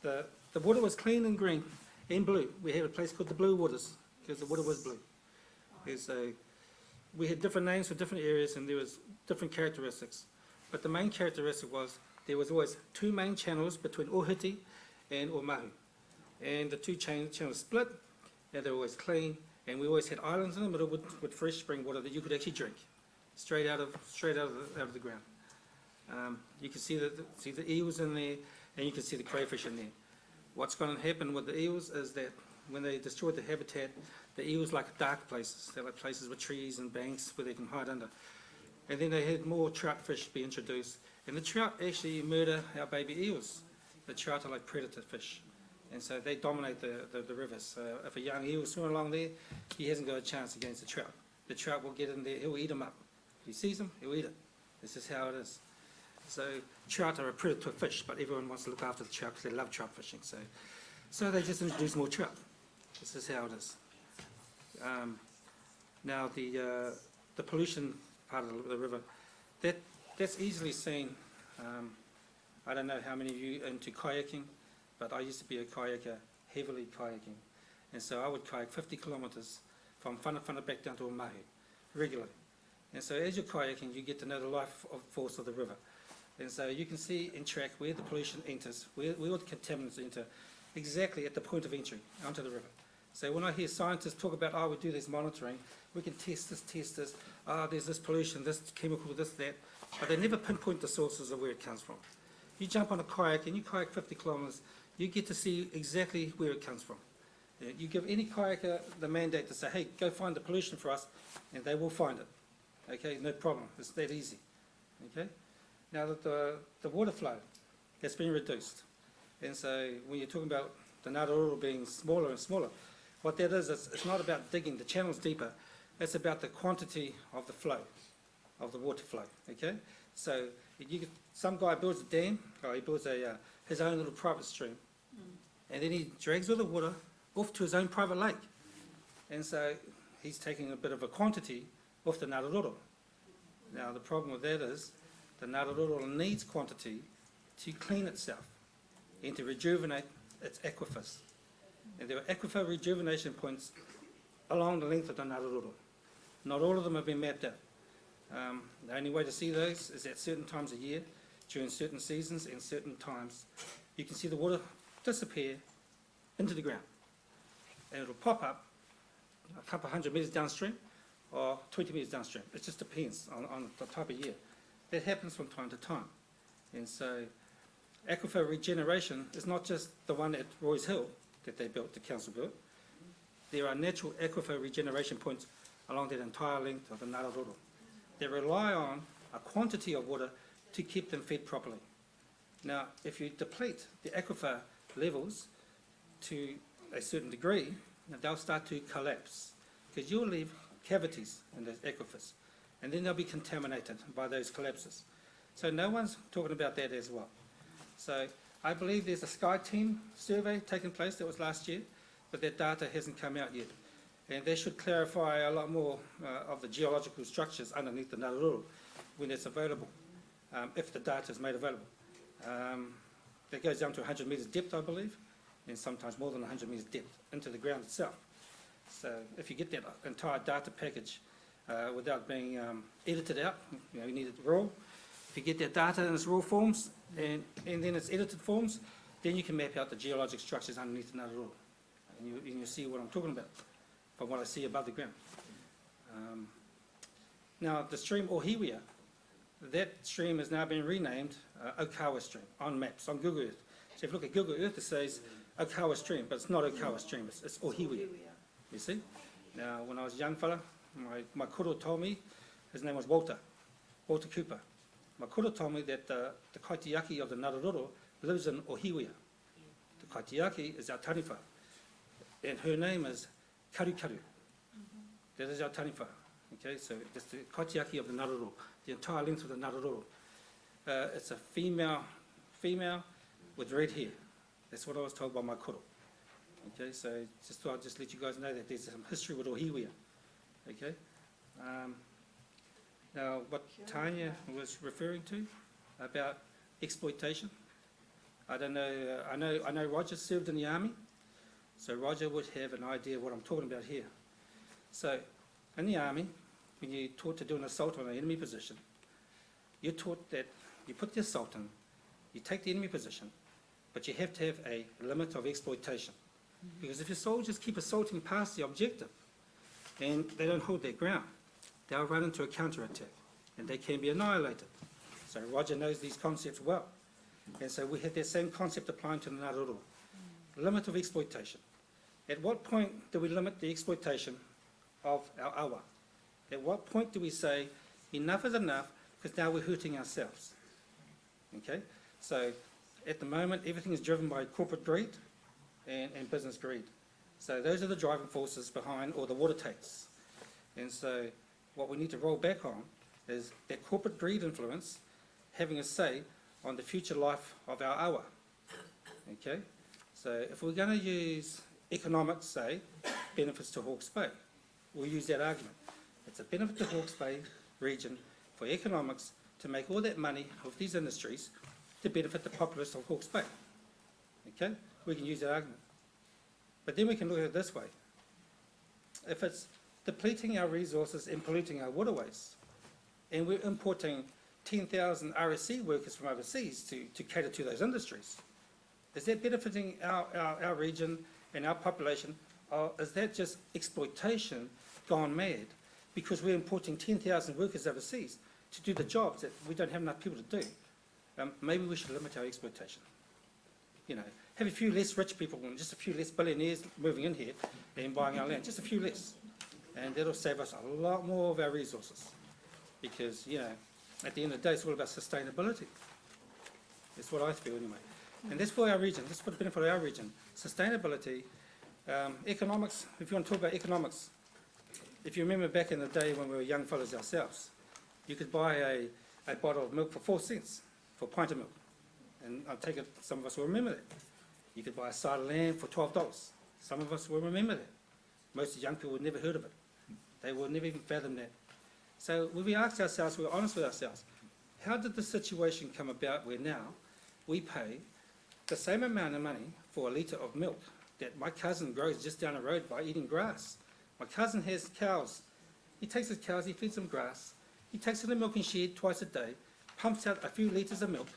The water was clean and green and blue. We had a place called the Blue Waters because the water was blue. We had different names for different areas and there was different characteristics. But the main characteristic was there was always two main channels between Ohiti and Omahu. And the two channels split and they were always clean. And we always had islands in the middle with fresh spring water that you could actually drink straight out of the ground. You can see the eels in there, and you can see the crayfish in there. What's going to happen with the eels is that when they destroyed the habitat, the eels like dark places. They're like places with trees and banks where they can hide under. And then they had more trout fish be introduced, and the trout actually murder our baby eels. The trout are like predator fish. And so they dominate the rivers. So if a young eel is swimming along there, he hasn't got a chance against the trout. The trout will get in there, he'll eat them up. If he sees them, he'll eat it. This is how it is. So trout are a predator fish, but everyone wants to look after the trout because they love trout fishing. So they just introduce more trout. This is how it is. Now the pollution part of the river, that's easily seen. I don't know how many of you are into kayaking, but I used to be a kayaker, heavily kayaking. And so I would kayak 50 kilometres from Whanawhana back down to Omahu, regularly. And so as you're kayaking, you get to know the life force of the river. And so you can see and track where the pollution enters, where all the contaminants enter, exactly at the point of entry onto the river. So when I hear scientists talk about, oh, we do this monitoring, we can test this, there's this pollution, this chemical, this, that, but they never pinpoint the sources of where it comes from. You jump on a kayak and you kayak 50 kilometres, you get to see exactly where it comes from. You give any kayaker the mandate to say, hey, go find the pollution for us, and they will find it. Okay, no problem, it's that easy. Okay? Now that the water flow has been reduced, and so when you're talking about the Ngātauroro being smaller and smaller, what that is, it's not about digging the channels deeper, it's about the quantity of the flow, of the water flow, okay? So some guy builds a dam, or he builds his own little private stream, and then he drags all the water off to his own private lake. And so he's taking a bit of a quantity off the Ngātauroro. Now the problem with that is the Ngātauroro needs quantity to clean itself and to rejuvenate its aquifers. And there are aquifer rejuvenation points along the length of the Ngātauroro. Not all of them have been mapped out. The only way to see those is at certain times of year, during certain seasons and certain times. You can see the water disappear into the ground. And it'll pop up a couple 100 metres downstream or 20 metres downstream. It just depends on the type of year. That happens from time to time. And so aquifer regeneration is not just the one at Roy's Hill that they built, the council built. There are natural aquifer regeneration points along that entire length of the Ngātauroro. They rely on a quantity of water to keep them fed properly. Now, if you deplete the aquifer levels to a certain degree, they'll start to collapse because you'll leave cavities in those aquifers and then they'll be contaminated by those collapses. So no one's talking about that as well. So I believe there's a Sky Team survey taking place that was last year, but that data hasn't come out yet. And they should clarify a lot more of the geological structures underneath the Ngātauroro when it's available, if the data is made available. That goes down to 100 metres depth, I believe, and sometimes more than 100 metres depth into the ground itself. So if you get that entire data package without being edited out, you need it raw. If you get that data in its raw forms and then its edited forms, then you can map out the geologic structures underneath the Ngātauroro. And you'll see what I'm talking about from what I see above the ground. Now the stream Ohiwea, that stream has now been renamed Okawa Stream on maps, on Google Earth. So if you look at Google Earth, it says Okawa Stream, but it's not Okawa Stream, it's Ohiwea. You see? Now, when I was a young fella, my koro told me, his name was Walter Cooper. My koro told me that the kaitiaki of the Ngātauroro lives in Ohiwea. The kaitiaki is our taniwha, and her name is Karukaru. That is our taniwha. Okay, so that's the kaitiaki of the Ngātauroro, the entire length of the Ngātauroro. It's a female with red hair. That's what I was told by my koro. Okay, so just thought I'd just let you guys know that there's some history with Ohiwea. Okay. Now, what Tanya was referring to about exploitation. I don't know, I know Roger served in the army, so Roger would have an idea of what I'm talking about here. So, in the army, when you're taught to do an assault on an enemy position, you're taught that you put the assault in, you take the enemy position, but you have to have a limit of exploitation. Because if your soldiers keep assaulting past the objective, and they don't hold their ground, they'll run into a counter-attack, and they can be annihilated. So Roger knows these concepts well. And so we have that same concept applying to the Naruru. Limit of exploitation. At what point do we limit the exploitation of our awa? At what point do we say, enough is enough, because now we're hurting ourselves? Okay? So at the moment, everything is driven by corporate greed and business greed. So those are the driving forces behind all the water takes. And so what we need to roll back on is that corporate greed influence having a say on the future life of our awa. Okay? So if we're going to use economics, say, benefits to Hawke's Bay, we'll use that argument. It's a benefit to Hawke's Bay region for economics to make all that money of these industries to benefit the populace of Hawke's Bay. Okay? We can use that argument. But then we can look at it this way. If it's depleting our resources and polluting our waterways, and we're importing 10,000 RSC workers from overseas to cater to those industries, is that benefiting our region and our population, or is that just exploitation gone mad because we're importing 10,000 workers overseas to do the jobs that we don't have enough people to do? Maybe we should limit our exploitation. You know, have a few less rich people and just a few less billionaires moving in here and buying our land, just a few less. And that'll save us a lot more of our resources. Because, you know, at the end of the day, it's all about sustainability. That's what I feel anyway. And that's for our region, that's for the benefit of our region. Sustainability, economics, if you want to talk about economics, if you remember back in the day when we were young fellas ourselves, you could buy a bottle of milk for 4 cents, for a pint of milk. And I take it some of us will remember that. You could buy a side of land for $12. Some of us will remember that. Most young people would never heard of it. They will never even fathom that. So when we ask ourselves, we're honest with ourselves, how did the situation come about where now we pay the same amount of money for a litre of milk that my cousin grows just down the road by eating grass? My cousin has cows. He takes his cows, he feeds them grass. He takes them to the milking shed twice a day, pumps out a few litres of milk,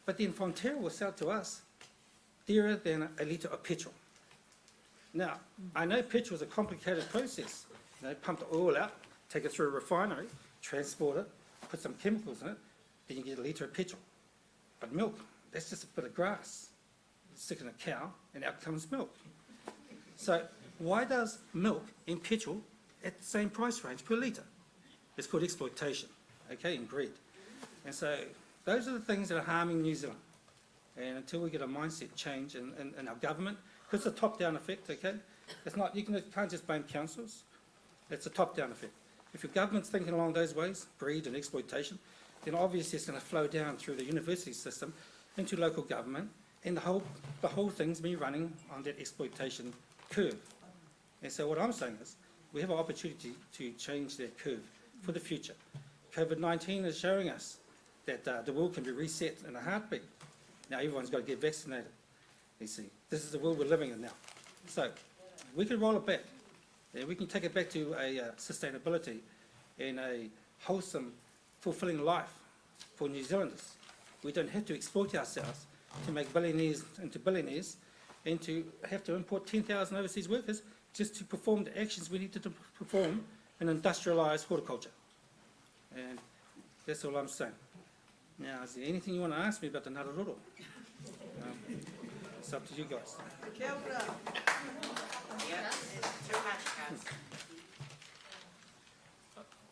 but then Fonterra will sell it to us dearer than a litre of petrol. Now, I know petrol is a complicated process. You know, pump the oil out, take it through a refinery, transport it, put some chemicals in it, then you get a litre of petrol. But milk, that's just a bit of grass. Stick in a cow, and out comes milk. So why does milk and petrol at the same price range per litre? It's called exploitation, okay, and greed. And so those are the things that are harming New Zealand. And until we get a mindset change in our government, because it's a top-down effect, okay? It's not, you can't just blame councils. It's a top-down effect. If your government's thinking along those ways, greed and exploitation, then obviously it's going to flow down through the university system into local government, and the whole thing's been running on that exploitation curve. And so what I'm saying is, we have an opportunity to change that curve for the future. COVID-19 is showing us that the world can be reset in a heartbeat. Now everyone's got to get vaccinated. You see, this is the world we're living in now. So we can roll it back. And we can take it back to a sustainability and a wholesome, fulfilling life for New Zealanders. We don't have to exploit ourselves to make billionaires into billionaires and to have to import 10,000 overseas workers just to perform the actions we need to perform in industrialised horticulture. And that's all I'm saying. Now, is there anything you want to ask me about the Naruru? It's up to you guys.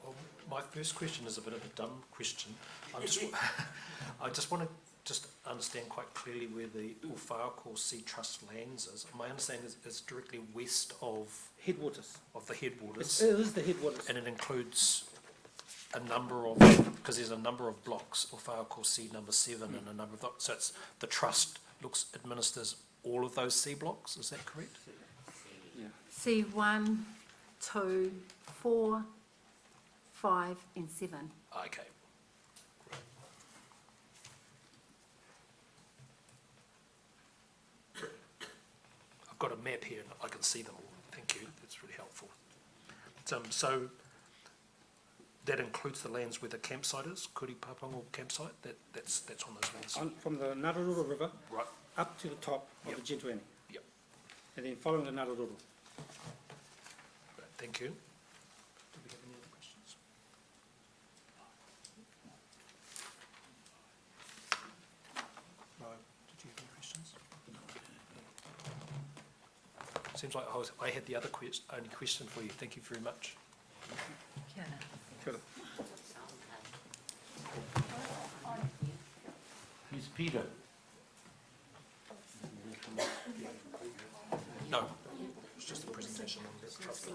Well, my first question is a bit of a dumb question. I just want to understand quite clearly where the Uwhaoko Sea Trust lands is. My understanding is it's directly west of Headwaters. the headwaters. It is the headwaters. And it includes a number of, because there's a number of blocks, Uwhaoko Sea number 7 and a number of, so it's, the trust administers all of those sea blocks, is that correct? Yeah. C1, 2, 4, 5 and 7. Okay. got a map here and I can see them all. Thank you, that's really helpful. So that includes the lands where the campsite is, Kuripapango campsite, that's on those lands? From the Narururu River Right, up to the top of Yep. the Gentuani. Yep. And then following the Narururu. great, thank you. Do we have any other questions? No, did you have any questions? Seems like I had the other only question for you, thank you very much. Kia ora. Who's Peter? No, it's just a presentation on this trust.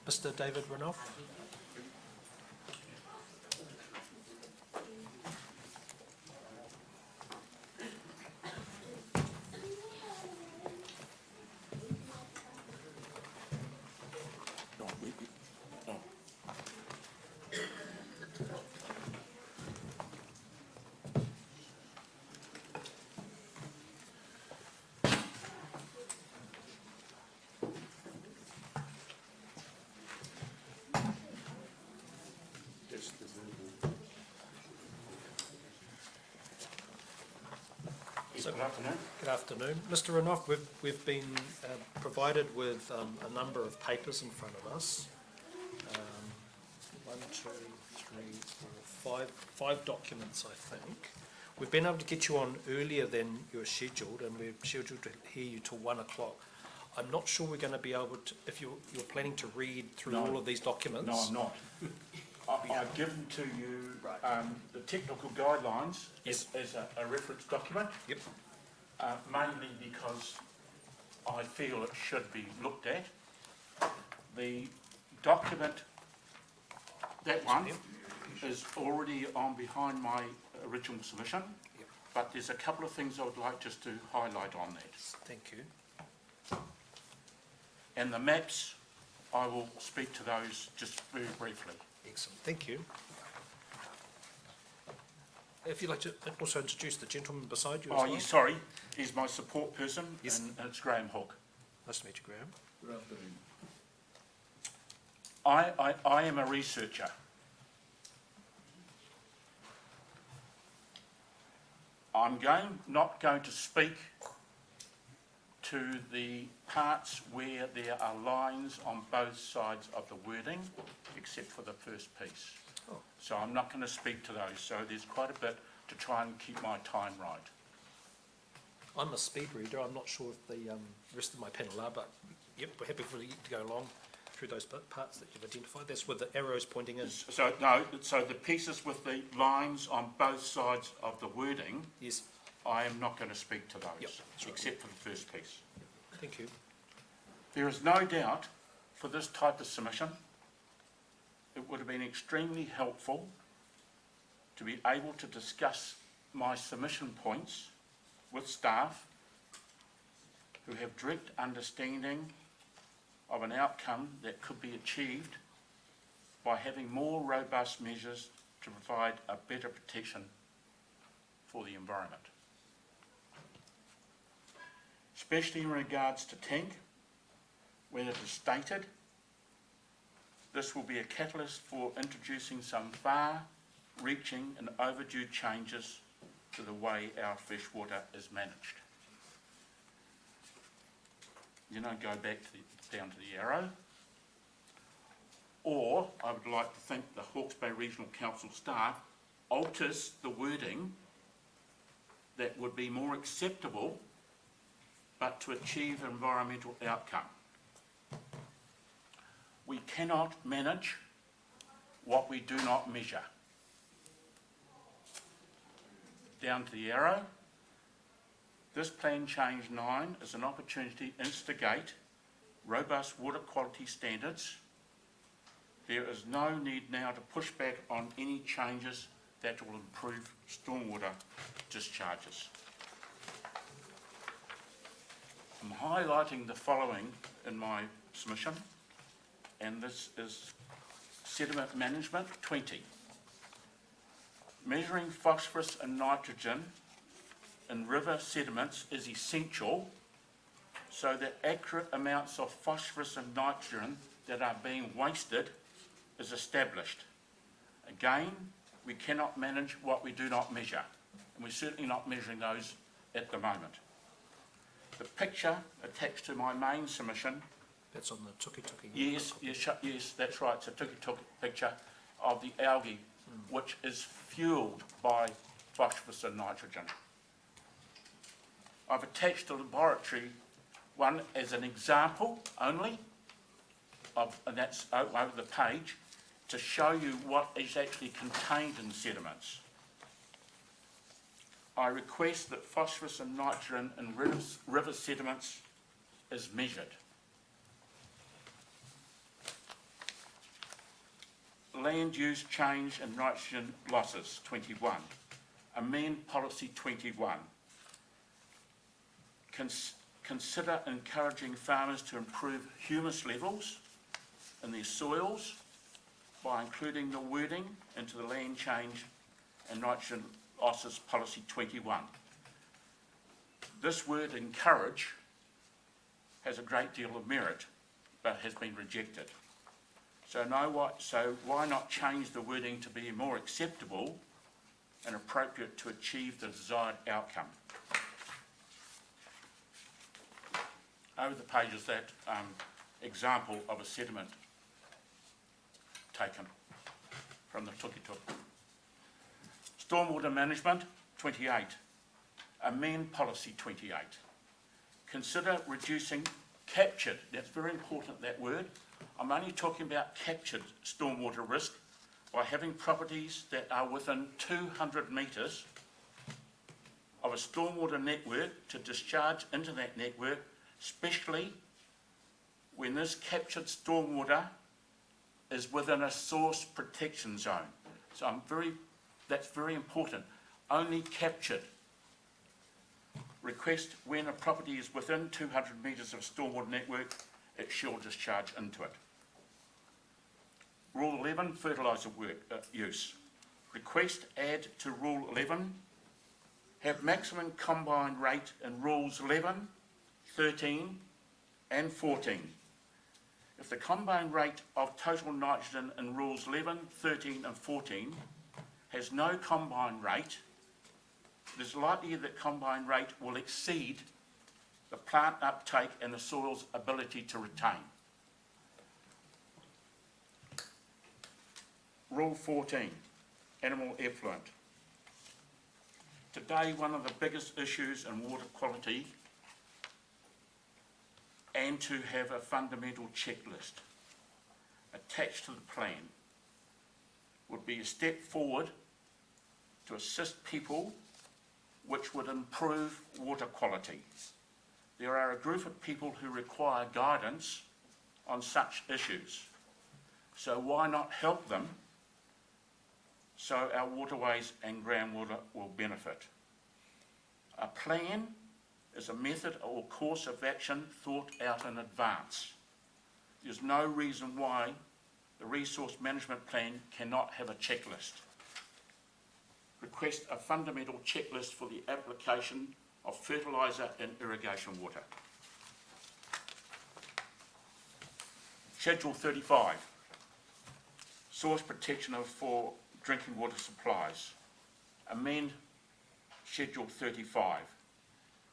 Mr. David Renoff? Good afternoon. Good afternoon. Mr. Renoff, we've been provided with a number of papers in front of us. 1, 2, 3, 4, 5 documents, I think. We've been able to get you on earlier than you were scheduled, and we're scheduled to hear you till 1 o'clock. I'm not sure we're going to be able to, if you're planning to read through all of these documents. No, I'm not. I've given to you the technical guidelines Yes. as a reference document. Yep. Mainly because I feel it should be looked at. The document, that one, is already on behind my original submission, Yep. but there's a couple of things I would like just to highlight on that. Thank you. And the maps, I will speak to those just very briefly. Excellent. Thank you. If you'd like to also introduce the gentleman beside you as Oh, well. yes, sorry, he's my support person, Yes. and it's Graham Hook. Nice to meet you, Graham. Good afternoon. I am a researcher. I'm not going to speak to the parts where there are lines on both sides of the wording, except for the first piece. Oh. So I'm not going to speak to those, so there's quite a bit to try and keep my time right. I'm a speed reader. I'm not sure if the rest of my panel are, but yep, we're happy for you to go along through those parts that you've identified. That's with the arrows pointing in. So, no, so the pieces with the lines on both sides of the wording, Yes. I am not going to speak to those, Yep, that's right. except for the first piece. Thank you. There is no doubt for this type of submission, it would have been extremely helpful to be able to discuss my submission points with staff who have direct understanding of an outcome that could be achieved by having more robust measures to provide a better protection for the environment. Especially in regards to tank, when it is stated, this will be a catalyst for introducing some far-reaching and overdue changes to the way our freshwater is managed. Then I go back to down to the arrow. Or I would like to think the Hawke's Bay Regional Council staff alters the wording that would be more acceptable, but to achieve an environmental outcome. We cannot manage what we do not measure. Down to the arrow. This Plan Change 9 is an opportunity to instigate robust water quality standards. There is no need now to push back on any changes that will improve stormwater discharges. I'm highlighting the following in my submission, and this is sediment management 20. Measuring phosphorus and nitrogen in river sediments is essential so that accurate amounts of phosphorus and nitrogen that are being wasted is established. Again, we cannot manage what we do not measure, and we're certainly not measuring those at the moment. The picture attached to my main submission. That's on the tuki-tuki. Yes, that's right. It's a tuki-tuki picture of the algae, which is fueled by phosphorus and nitrogen. I've attached a laboratory one as an example only, and that's over the page, to show you what is actually contained in sediments. I request that phosphorus and nitrogen in river sediments is measured. Land use change and nitrogen losses 21. Amend policy 21. Consider encouraging farmers to improve humus levels in their soils by including the wording into the land change and nitrogen losses policy 21. This word encourage has a great deal of merit, but has been rejected. So why not change the wording to be more acceptable and appropriate to achieve the desired outcome? Over the page is that example of a sediment taken from the tuki-tuki. Stormwater management 28. Amend policy 28. Consider reducing captured, that's very important, that word. I'm only talking about captured stormwater risk by having properties that are within 200 metres of a stormwater network to discharge into that network, especially when this captured stormwater is within a source protection zone. So that's very important. Only captured. Request when a property is within 200 metres of a stormwater network, it shall discharge into it. Rule 11, fertiliser use. Request add to Rule 11, have maximum combined rate in Rules 11, 13 and 14. If the combined rate of total nitrogen in Rules 11, 13 and 14 has no combined rate, it is likely that combined rate will exceed the plant uptake and the soil's ability to retain. Rule 14, animal effluent. Today, one of the biggest issues in water quality, and to have a fundamental checklist attached to the plan, would be a step forward to assist people which would improve water quality. there are a group of people who require guidance on such issues. So why not help them so our waterways and groundwater will benefit? A plan is a method or course of action thought out in advance. There's no reason why the resource management plan cannot have a checklist. Request a fundamental checklist for the application of fertiliser and irrigation water. Schedule 35, source protection for drinking water supplies. Amend Schedule 35.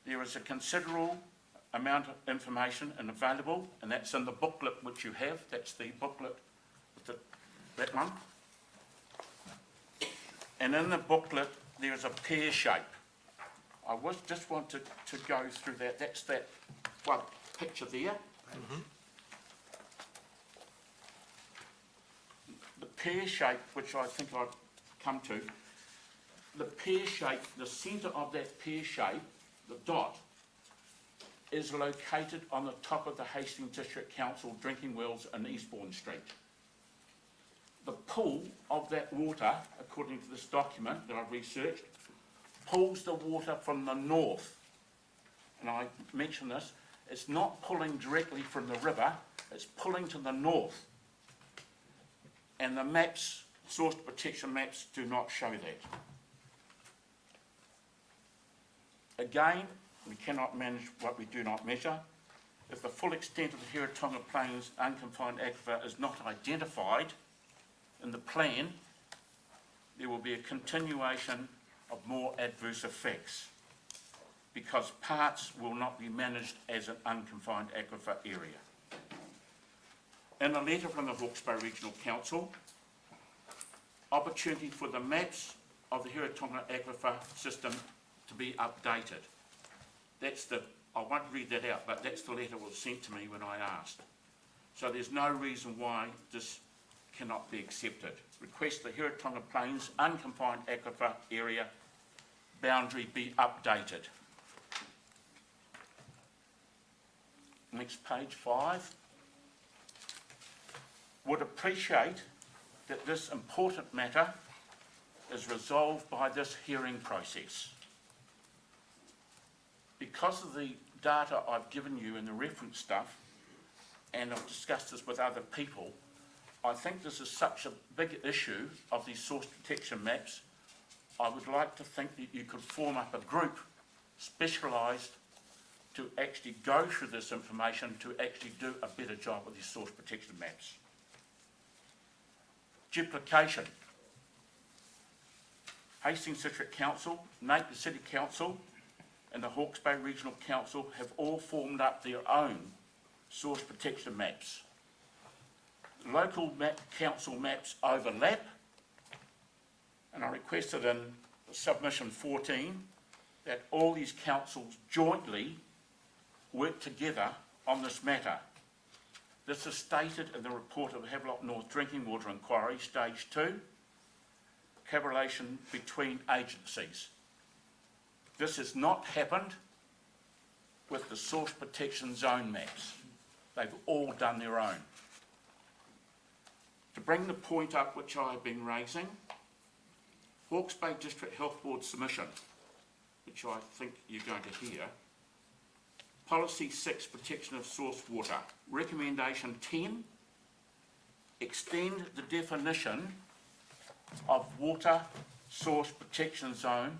There is a considerable amount of information available, and that's in the booklet which you have. That's the booklet with that one. And in the booklet, there is a pear shape. I just want to go through that. That's that one picture there. The pear shape, which I think I've come to, the pear shape, the centre of that pear shape, the dot, is located on the top of the Hastings District Council drinking wells in Eastbourne Street. The pool of that water, according to this document that I've researched, pulls the water from the north. And I mention this, it's not pulling directly from the river, it's pulling to the north. And the maps, source protection maps, do not show that. Again, we cannot manage what we do not measure. If the full extent of the Hiratonga Plains unconfined aquifer is not identified in the plan, there will be a continuation of more adverse effects because parts will not be managed as an unconfined aquifer area. In a letter from the Hawke's Bay Regional Council, opportunity for the maps of the Hiratonga aquifer system to be updated. That's the, I won't read that out, but that's the letter that was sent to me when I asked. So there's no reason why this cannot be accepted. Request the Hiratonga Plains unconfined aquifer area boundary be updated. Next page, 5. Would appreciate that this important matter is resolved by this hearing process. Because of the data I've given you in the reference stuff, and I've discussed this with other people, I think this is such a big issue of these source protection maps, I would like to think that you could form up a group specialised to actually go through this information to actually do a better job with these source protection maps. Duplication. Hastings District Council, Napier City Council and the Hawke's Bay Regional Council have all formed up their own source protection maps. Local council maps overlap, and I requested in submission 14 that all these councils jointly work together on this matter. This is stated in the report of the Havelock North Drinking Water Inquiry, Stage 2, collaboration between agencies. This has not happened with the source protection zone maps. They've all done their own. To bring the point up which I have been raising, Hawke's Bay District Health Board submission, which I think you're going to hear, Policy 6, Protection of Source Water, Recommendation 10, extend the definition of water source protection zone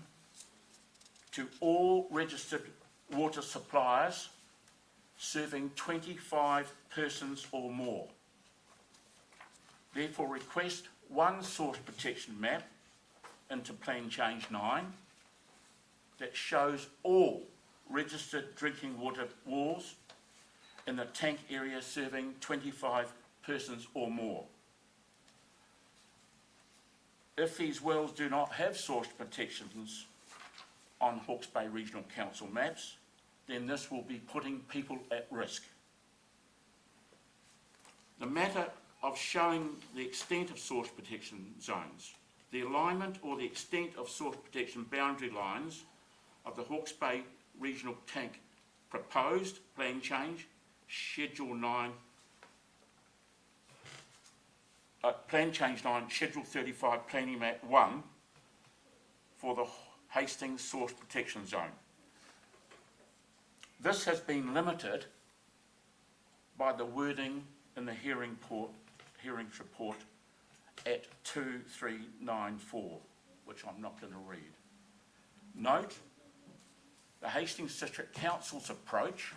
to all registered water suppliers serving 25 persons or more. Therefore, request one source protection map into Plan Change 9 that shows all registered drinking water wells in the tank area serving 25 persons or more. If these wells do not have source protections on Hawke's Bay Regional Council maps, then this will be putting people at risk. The matter of showing the extent of source protection zones, the alignment or the extent of source protection boundary lines of the Hawke's Bay Regional Tank proposed plan change, Schedule 9, Plan Change 9, Schedule 35, Planning Map 1 for the Hastings Source Protection Zone. This has been limited by the wording in the hearings report at 2394, which I'm not going to read. Note, the Hastings District Council's approach,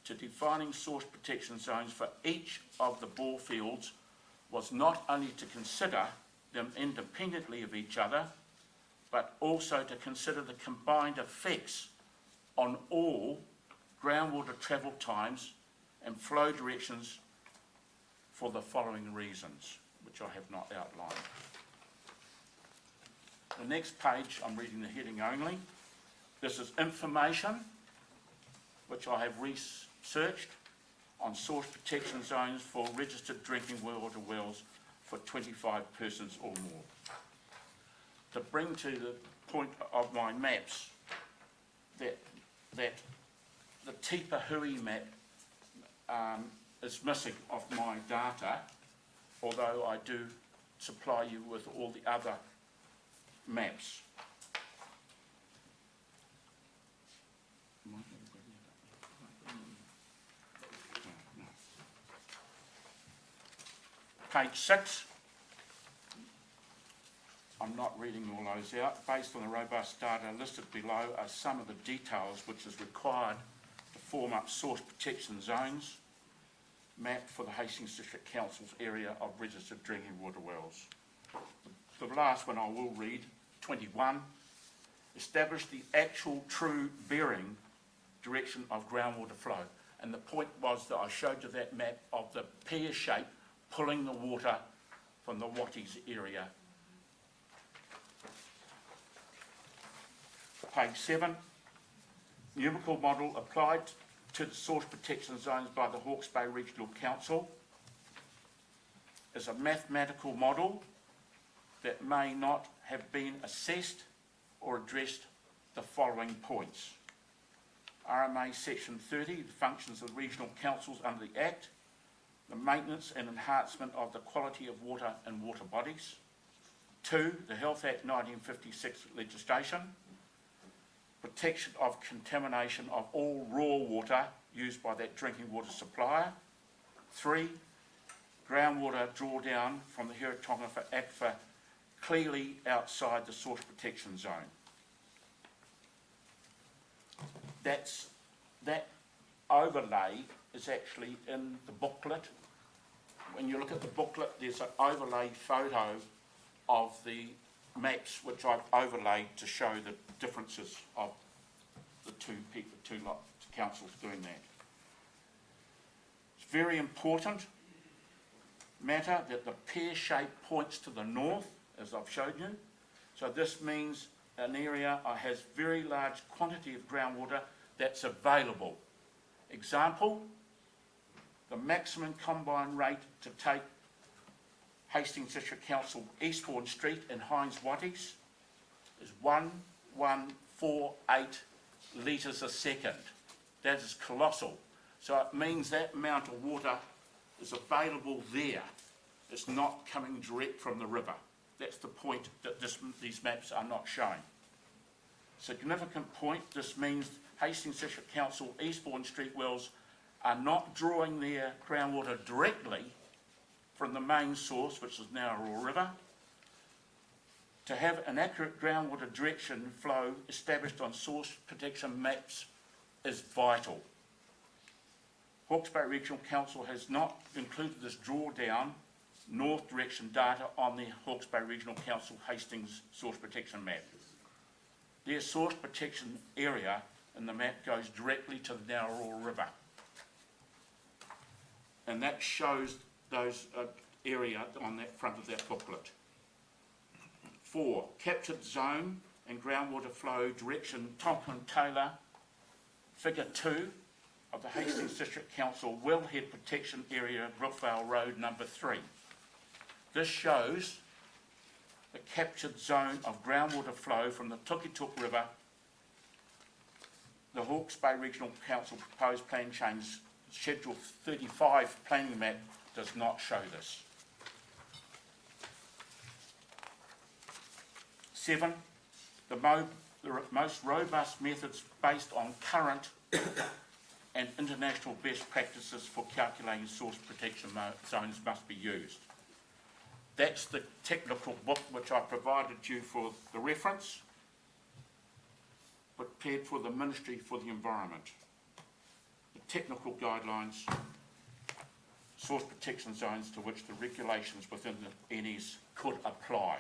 to defining source protection zones for each of the bore fields was not only to consider them independently of each other, but also to consider the combined effects on all groundwater travel times and flow directions for the following reasons, which I have not outlined. The next page, I'm reading the heading only. This is information, which I have researched on source protection zones for registered drinking water wells for 25 persons or more. To bring to the point of my maps, that the Tipa Hui map is missing of my data, although I do supply you with all the other maps. Page 6. I'm not reading all those out. Based on the robust data listed below are some of the details which is required to form up source protection zones mapped for the Hastings District Council's area of registered drinking water wells. The last one I will read, 21, establish the actual true bearing direction of groundwater flow. And the point was that I showed you that map of the pear shape pulling the water from the Watties area. Page 7, numerical model applied to the source protection zones by the Hawke's Bay Regional Council is a mathematical model that may not have been assessed or addressed the following points. RMA Section 30, the functions of regional councils under the Act, the maintenance and enhancement of the quality of water and water bodies. 2, the Health Act 1956 legislation, protection of contamination of all raw water used by that drinking water supplier. 3, groundwater drawdown from the Hiratonga for Aquifer clearly outside the source protection zone. That overlay is actually in the booklet. When you look at the booklet, there's an overlay photo of the maps which I've overlaid to show the differences of the two councils doing that. It's very important matter that the pear shape points to the north, as I've showed you. So this means an area has very large quantity of groundwater that's available. Example, the maximum combined rate to take Hastings District Council Eastbourne Street in Hines Watties is 1148 litres a second. That is colossal. So it means that amount of water is available there. It's not coming direct from the river. That's the point that these maps are not showing. Significant point, this means Hastings District Council Eastbourne Street wells are not drawing their groundwater directly from the main source, which is Narrow River. To have an accurate groundwater direction flow established on source protection maps is vital. Hawke's Bay Regional Council has not included this drawdown north direction data on the Hawke's Bay Regional Council Hastings source protection map. Their source protection area in the map goes directly to the Narrow River. And that shows those area on that front of that booklet. 4, captured zone and groundwater flow direction, Tonkin Taylor, figure 2 of the Hastings District Council wellhead protection area, Brookvale Road number 3. This shows the captured zone of groundwater flow from the Tukituk River Hawke's Bay Regional Council proposed plan change Schedule 35 planning map does not show this. 7, the most robust methods based on current and international best practices for calculating source protection zones must be used. That's the technical book which I provided you for the reference, prepared for the Ministry for the Environment. The technical guidelines, source protection zones to which the regulations within the NS could apply.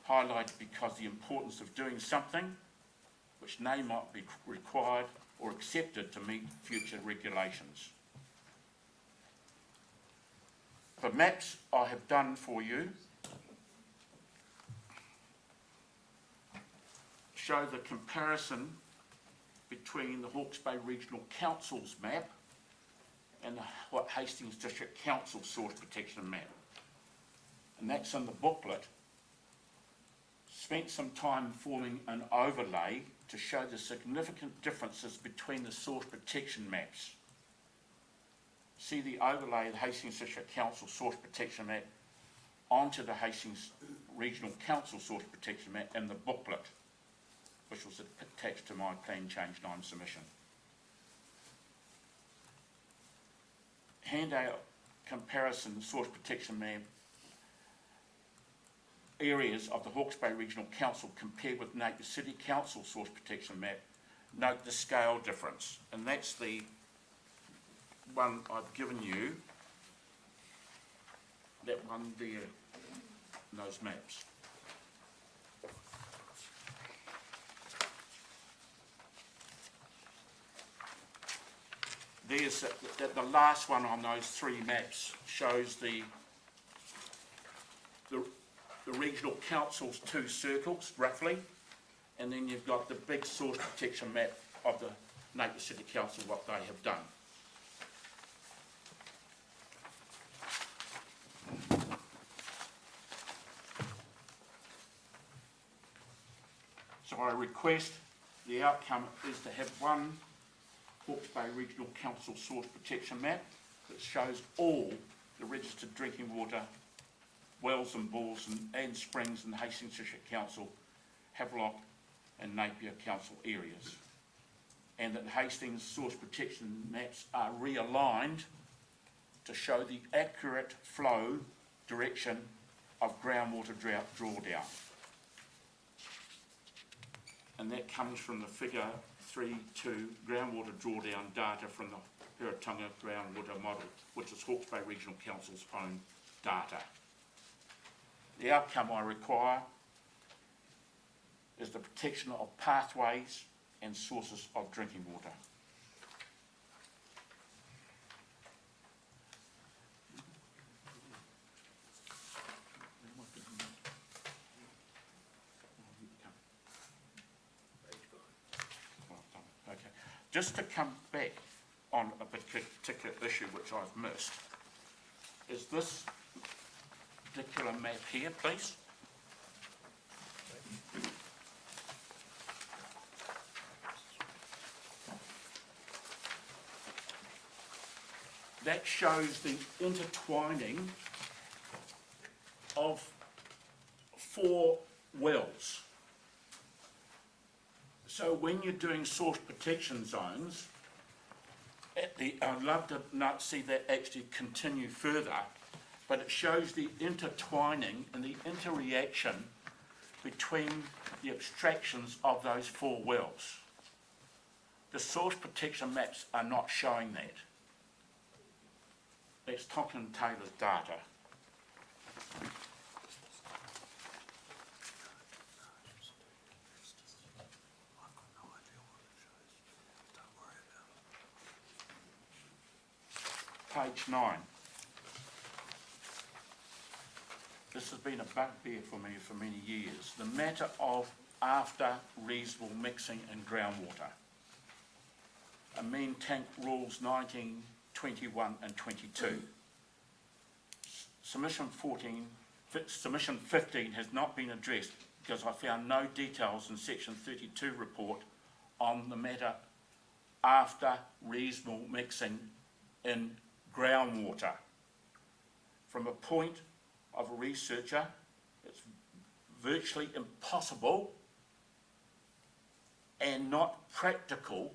Highlighted because the importance of doing something which may not be required or accepted to meet future regulations. The maps I have done for you show the comparison between the Hawke's Bay Regional Council's map and the Hastings District Council source protection map. And that's in the booklet. Spent some time forming an overlay to show the significant differences between the source protection maps. See the overlay of the Hastings District Council source protection map onto the Hastings Regional Council source protection map in the booklet, which was attached to my Plan Change 9 submission. Handout comparison source protection map areas of the Hawke's Bay Regional Council compared with Napier City Council source protection map. Note the scale difference, and that's the one I've given you, that one there, in those maps. There's the last one on those 3 maps shows the regional council's 2 circles, roughly, and then you've got the big source protection map of the Napier City Council, what they have done. So I request the outcome is to have one Hawke's Bay Regional Council source protection map that shows all the registered drinking water wells and bores and springs in the Hastings District Council, Havelock and Napier Council areas. And that Hastings source protection maps are realigned to show the accurate flow direction of groundwater drawdown. And that comes from the figure 3.2 groundwater drawdown data from the Hiratunga groundwater model, which is Hawke's Bay Regional Council's own data. The outcome I require is the protection of pathways and sources of drinking water. Okay. Just to come back on a particular issue which I've missed, is this particular map here, please. That shows the intertwining of 4 wells. So when you're doing source protection zones, I'd love to not see that actually continue further, but it shows the intertwining and the interreaction between the abstractions of those 4 wells. The source protection maps are not showing that. That's Tonkin and Taylor's data. Page 9. This has been a bugbear for me for many years. The matter of after reasonable mixing in groundwater. Amend Tank Rules 19, 21 and 22. Submission 15 has not been addressed because I found no details in Section 32 report on the matter after reasonable mixing in groundwater. From a point of a researcher, it's virtually impossible and not practical,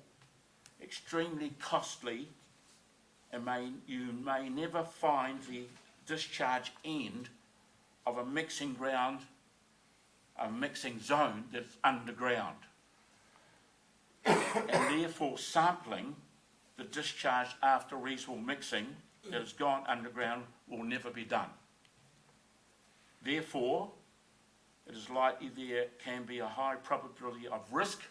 extremely costly, and you may never find the discharge end of a mixing ground, a mixing zone that's underground. And therefore sampling the discharge after reasonable mixing that has gone underground will never be done. Therefore, it is likely there can be a high probability of risk,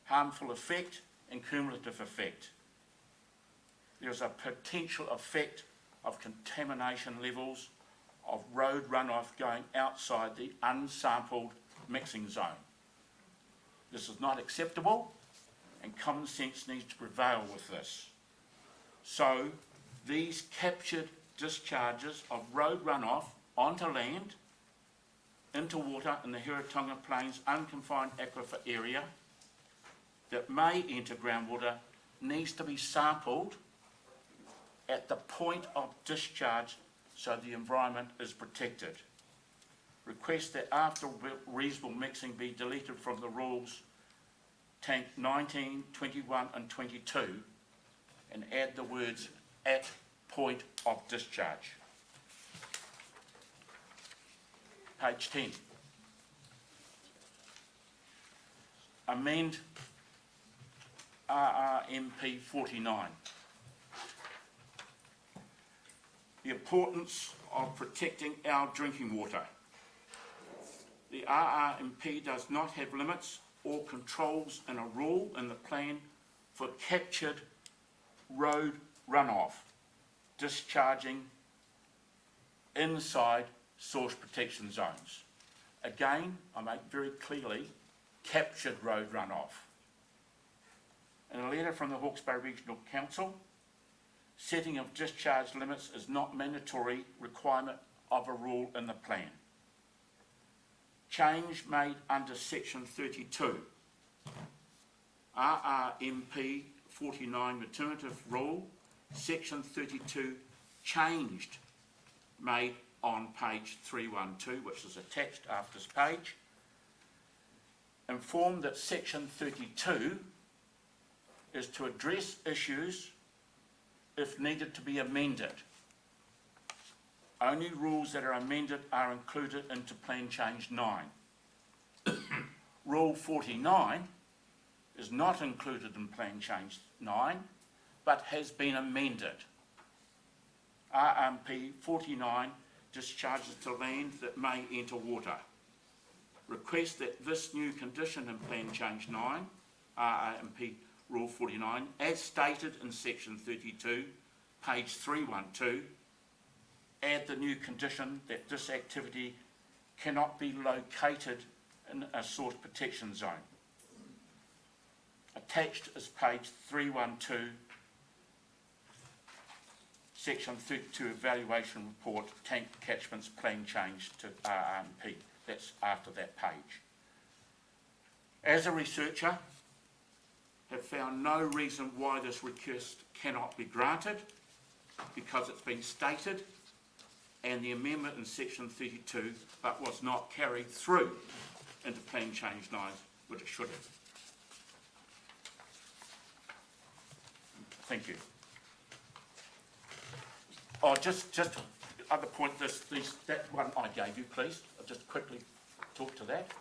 harmful effect and cumulative effect. There is a potential effect of contamination levels of road runoff going outside the unsampled mixing zone. This is not acceptable, and common sense needs to prevail with this. So these captured discharges of road runoff onto land, into water in the Heretaunga Plains unconfined aquifer area that may enter groundwater needs to be sampled at the point of discharge so the environment is protected. Request that after reasonable mixing be deleted from the rules tank 19, 21 and 22 and add the words at point of discharge. Page 10. Amend RRMP 49. The importance of protecting our drinking water. The RRMP does not have limits or controls in a rule in the plan for captured road runoff discharging inside source protection zones. Again, I make very clearly captured road runoff. In a letter from the Hawkesbury Regional Council, setting of discharge limits is not mandatory requirement of a rule in the plan. Change made under section 32. RRMP 49 maternity rule, section 32 changed made on page 312, which is attached after this page. Informed that section 32 is to address issues if needed to be amended. Only rules that are amended are included into Plan Change 9. Rule 49 is not included in Plan Change 9, but has been amended. RMP 49 discharges to land that may enter water. Request that this new condition in Plan Change 9, RMP Rule 49, as stated in section 32, page 312, add the new condition that this activity cannot be located in a source protection zone. Attached is page 312, section 32 evaluation report, tank catchments plan change to RMP. That's after that page. As a researcher, have found no reason why this request cannot be granted because it's been stated and the amendment in section 32 but was not carried through into Plan Change 9, which it should have. Thank you. Oh, just other point, that one I gave you, please. I'll just quickly talk to that.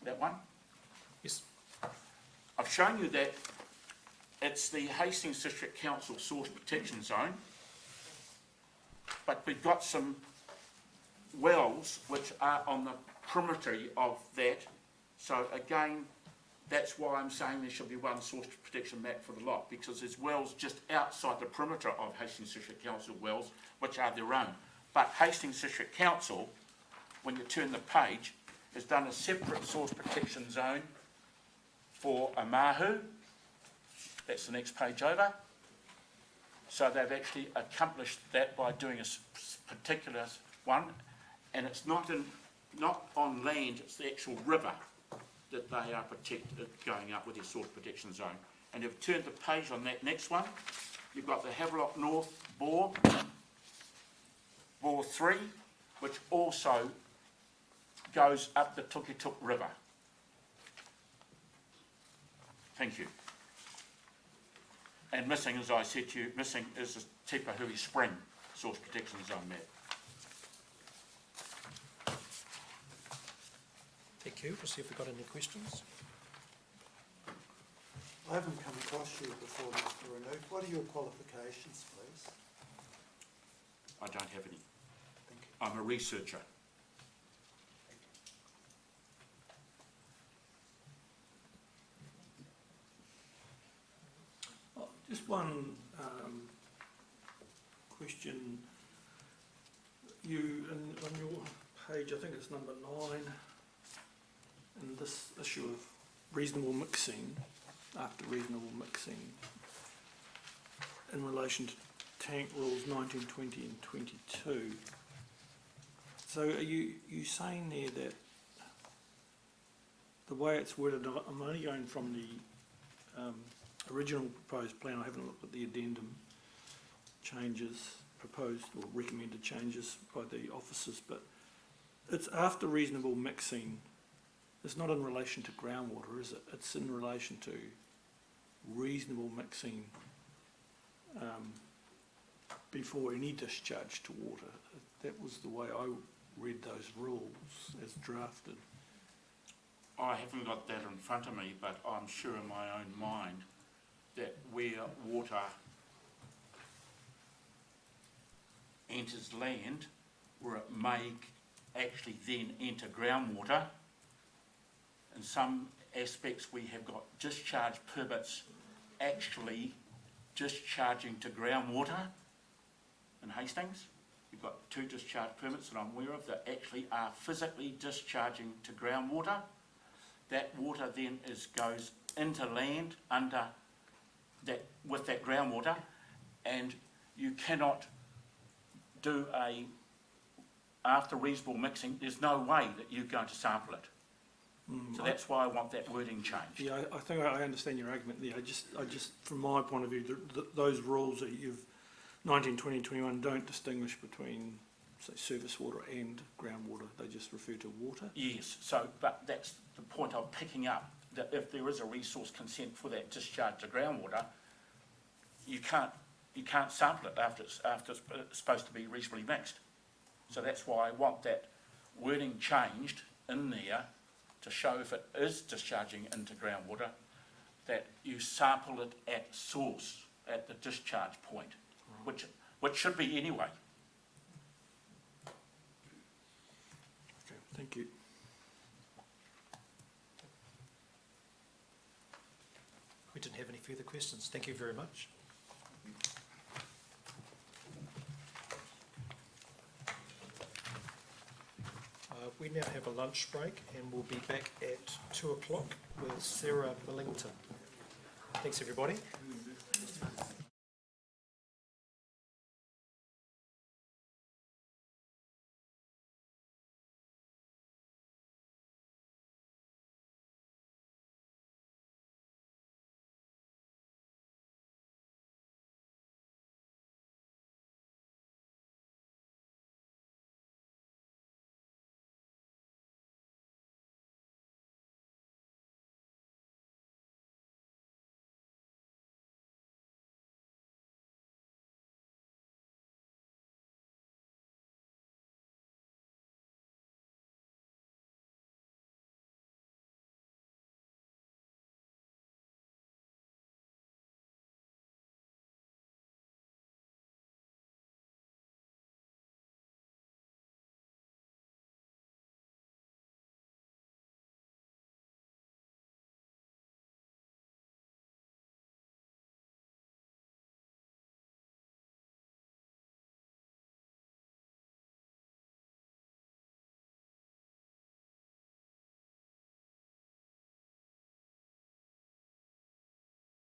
That one. Yes. I've shown you that it's the Hastings District Council Source Protection Zone, but we've got some wells which are on the perimeter of that. So again, that's why I'm saying there should be one source protection map for the lot, because there's wells just outside the perimeter of Hastings District Council wells, which are their own. But Hastings District Council, when you turn the page, has done a separate source protection zone for Omahu. That's the next page over. So they've actually accomplished that by doing a particular one, and it's not on land, it's the actual river that they are protected going up with their source protection zone. And if you turn the page on that next one, you've got the Havelock North bore 3, which also goes up the Tukituk River. Thank you. And missing, as I said to you, missing is the Tipahui Spring source protection zone map. Thank you. We'll see if we've got any questions. I haven't come across you before, Mr. Renouf. What are your qualifications, please? I don't have any. Thank you. I'm a researcher. Just one question. You, on your page, I think it's number 9, in this issue of reasonable mixing, after reasonable mixing, in relation to tank rules 19, 20 and 22. So are you saying there that the way it's worded, I'm only going from the original proposed plan, I haven't looked at the addendum changes, proposed or recommended changes by the officers, but it's after reasonable mixing. It's not in relation to groundwater, is it? It's in relation to reasonable mixing before any discharge to water. That was the way I read those rules as drafted. I haven't got that in front of me, but I'm sure in my own mind that where water enters land, where it may actually then enter groundwater, in some aspects we have got discharge permits actually discharging to groundwater in Hastings. We've got 2 discharge permits that I'm aware of that actually are physically discharging to groundwater. That water then goes into land under that, with that groundwater, and you cannot do after reasonable mixing, there's no way that you're going to sample it. So that's why I want that wording changed. Yeah, I think I understand your argument there. I just, from my point of view, those rules that you've 19, 20, 21 don't distinguish between, say, surface water and groundwater. They just refer to water. Yes. So, but that's the point I'm picking up. That if there is a resource consent for that discharge to groundwater, you can't sample it after it's supposed to be reasonably mixed. So that's why I want that wording changed in there to show if it is discharging into groundwater, that you sample it at source, at the discharge point, which should be anyway. Okay, thank you. We didn't have any further questions. Thank you very much. We now have a lunch break and we'll be back at 2 o'clock with Sarah Millington. Thanks everybody.